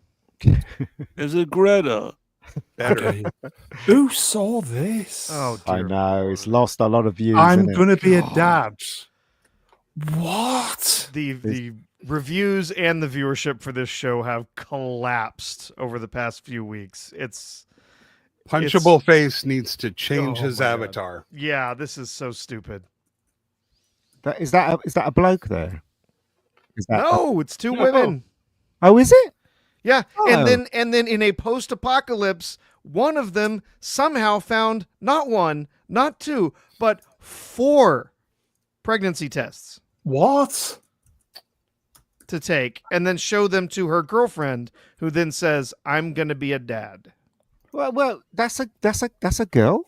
Is it Greta? Better. Okay. Who saw this? Oh, I dear know it's Lord. lost a lot of views. I'm isn't it? going to be a God. dad. What? The reviews and the viewership for this show have collapsed over the past few weeks. It's Punchable Face needs to change Oh his my God. avatar. yeah, this is so stupid. Is that a bloke there? Is that No, it's two No. women. oh, is it? Yeah, Oh. and then in a post-apocalypse, one of them somehow found not one, not two, but 4 pregnancy tests What? to take, and then show them to her girlfriend, who then says, "I'm gonna be a dad." Well, that's a girl.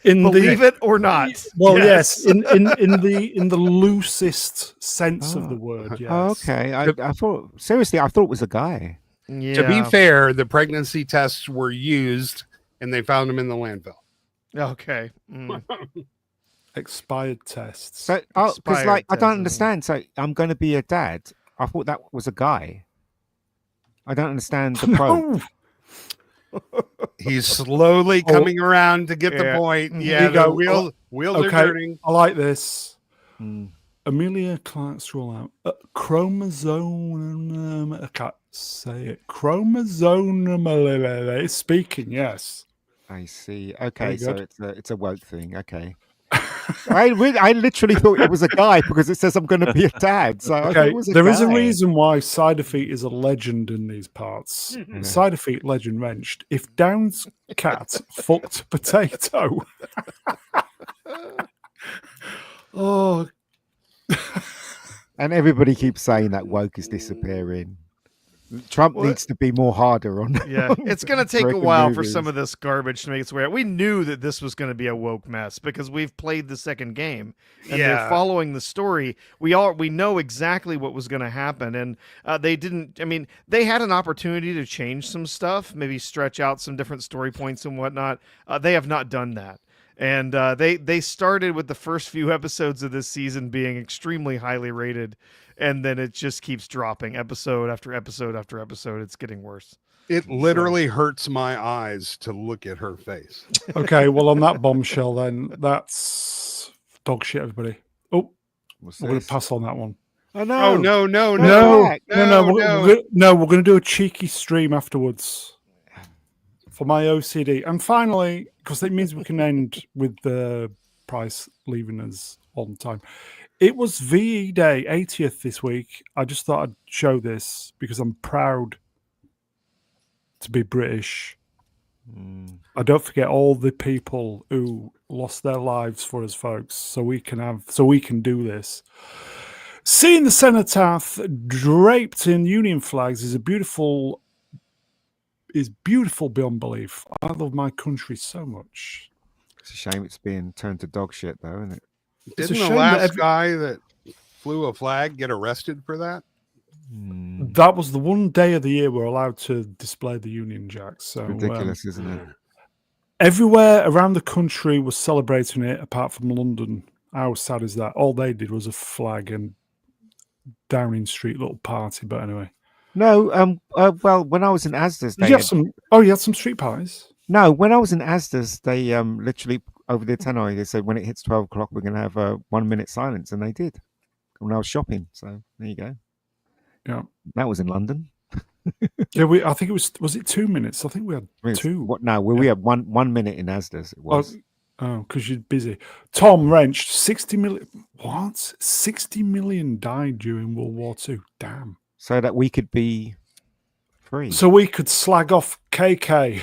Believe it or not. Well, yes, in the loosest sense of the word. Yes. Oh, okay. I thought seriously, I thought it was a guy. Yeah. To be fair, the pregnancy tests were used and they found them in the landfill. Okay. Mm. Expired tests. So, because Expired like I don't tests, understand. So I'm going to be a dad. I thought that was a guy. I don't understand the pro. No. He's slowly Oh. coming around to get Yeah. the point. Mhm. Yeah, Here you the go. wheels are Okay. turning. I like this. Hmm. Amelia Clark scroll out. Chromosome. I can't say it. Chromosome. Speaking, yes. I see. Okay, Very so good. it's a woke thing. Okay. I literally thought it was a guy because it says I'm going to be a dad. So I thought Okay, it was a there is a guy. reason why Cider Feet is a legend in these parts. Yeah. Cider Feet legend wrenched. If Down's cat fucked potato. Oh, And everybody keeps saying that woke is disappearing. Trump Well, needs to be more harder on. Yeah, it's going to take a American while for movies. some of this garbage to make its way out. We knew that this was going to be a woke mess because we've played the second game and they're Yeah. following the story. We know exactly what was going to happen, and they didn't. I mean, they had an opportunity to change some stuff, maybe stretch out some different story points and whatnot. They have not done that. And they started with the first few episodes of this season being extremely highly rated, and then it just keeps dropping episode after episode after episode. It's getting worse. It literally hurts my eyes to look at her face. okay. Well, on that bombshell, then that's dog shit, everybody. Oh, What's we're going to this? pass on that one. Oh no! Oh no, no, No, no. back. No, No, we're going to do a cheeky stream afterwards for my OCD. And finally, because it means we can end with the Price leaving us on time. It was VE Day 80th this week. I just thought I'd show this because I'm proud to be British. I don't forget all the people who lost their lives for us, folks. So we can do this. Seeing the cenotaph draped in Union flags is beautiful beyond belief. I love my country so much. It's a shame it's being turned to dog shit, though, isn't it? It's a Didn't the shame that last guy that flew a flag get arrested for that? That was the one day of the year we're allowed to display the Union Jacks. So Ridiculous, isn't it? everywhere around the country was celebrating it, apart from London. How sad is that? All they did was a flag and Downing Street little party. But anyway, No, well, when I was in Asda's, did you have some? Oh, you had some street parties. No, when I was in Asda's, they literally over the tannoy, they said when it hits 12 o'clock, we're going to have a 1 minute silence, and they did. When I was shopping, so there you go. Yeah. That was in London. Yeah, I think it was it 2 minutes? I think we had I mean, it's- 2. What? No, we had 1 minute in Asda's. It was. Oh, because you're busy. Tom Wrench, 60 million. What? 60 million died during World War II. Damn. So that we could be free. So we could slag off KK.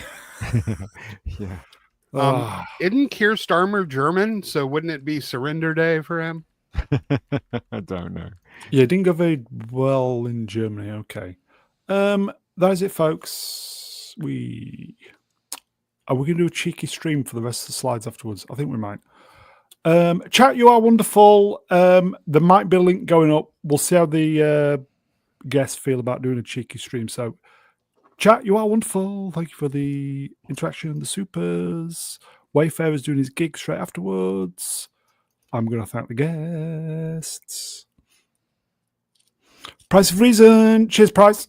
Yeah. Ah. Isn't Keir Starmer German? So wouldn't it be Surrender Day for him? I don't know. Yeah, it didn't go very well in Germany. Okay. That is it, folks. Are we going to do a cheeky stream for the rest of the slides afterwards? I think we might. Chat, you are wonderful. There might be a link going up. We'll see how the guests feel about doing a cheeky stream. So, chat, you are wonderful. Thank you for the interaction, the supers. Wayfarer's doing his gig straight afterwards. I'm going to thank the guests. Price of Reason. Cheers, Price.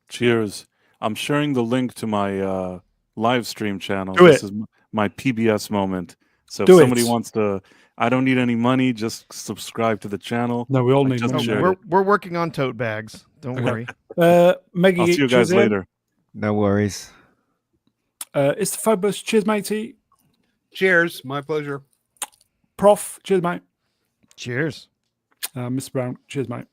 Cheers. I'm sharing the link to my live stream channel. Do This it. is my PBS moment. So Do if somebody it. wants to, I don't need any money. Just subscribe to the channel. No, we all I need just money. shared we're, it. we're working on tote bags. Don't Okay. worry. Meggie, I'll see you cheers guys in. later. No worries. It's the Phobos. Cheers, matey. Cheers. My pleasure. Prof. Cheers, mate. Cheers. Mr. Brown. Cheers, mate.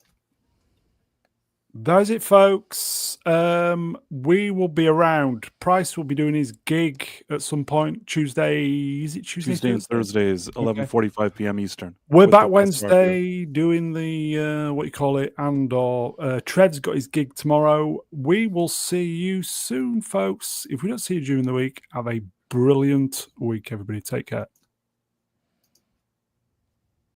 That is it, folks. We will be around. Price will be doing his gig at some point Tuesday. Is it Tuesday? Tuesday and Thursdays, 11:45 p.m. Eastern. We're with back the Wednesday doing the what you call it, Andor. Tred's got his gig tomorrow. We will see you soon, folks. If we don't see you during the week, have a brilliant week, everybody. Take care.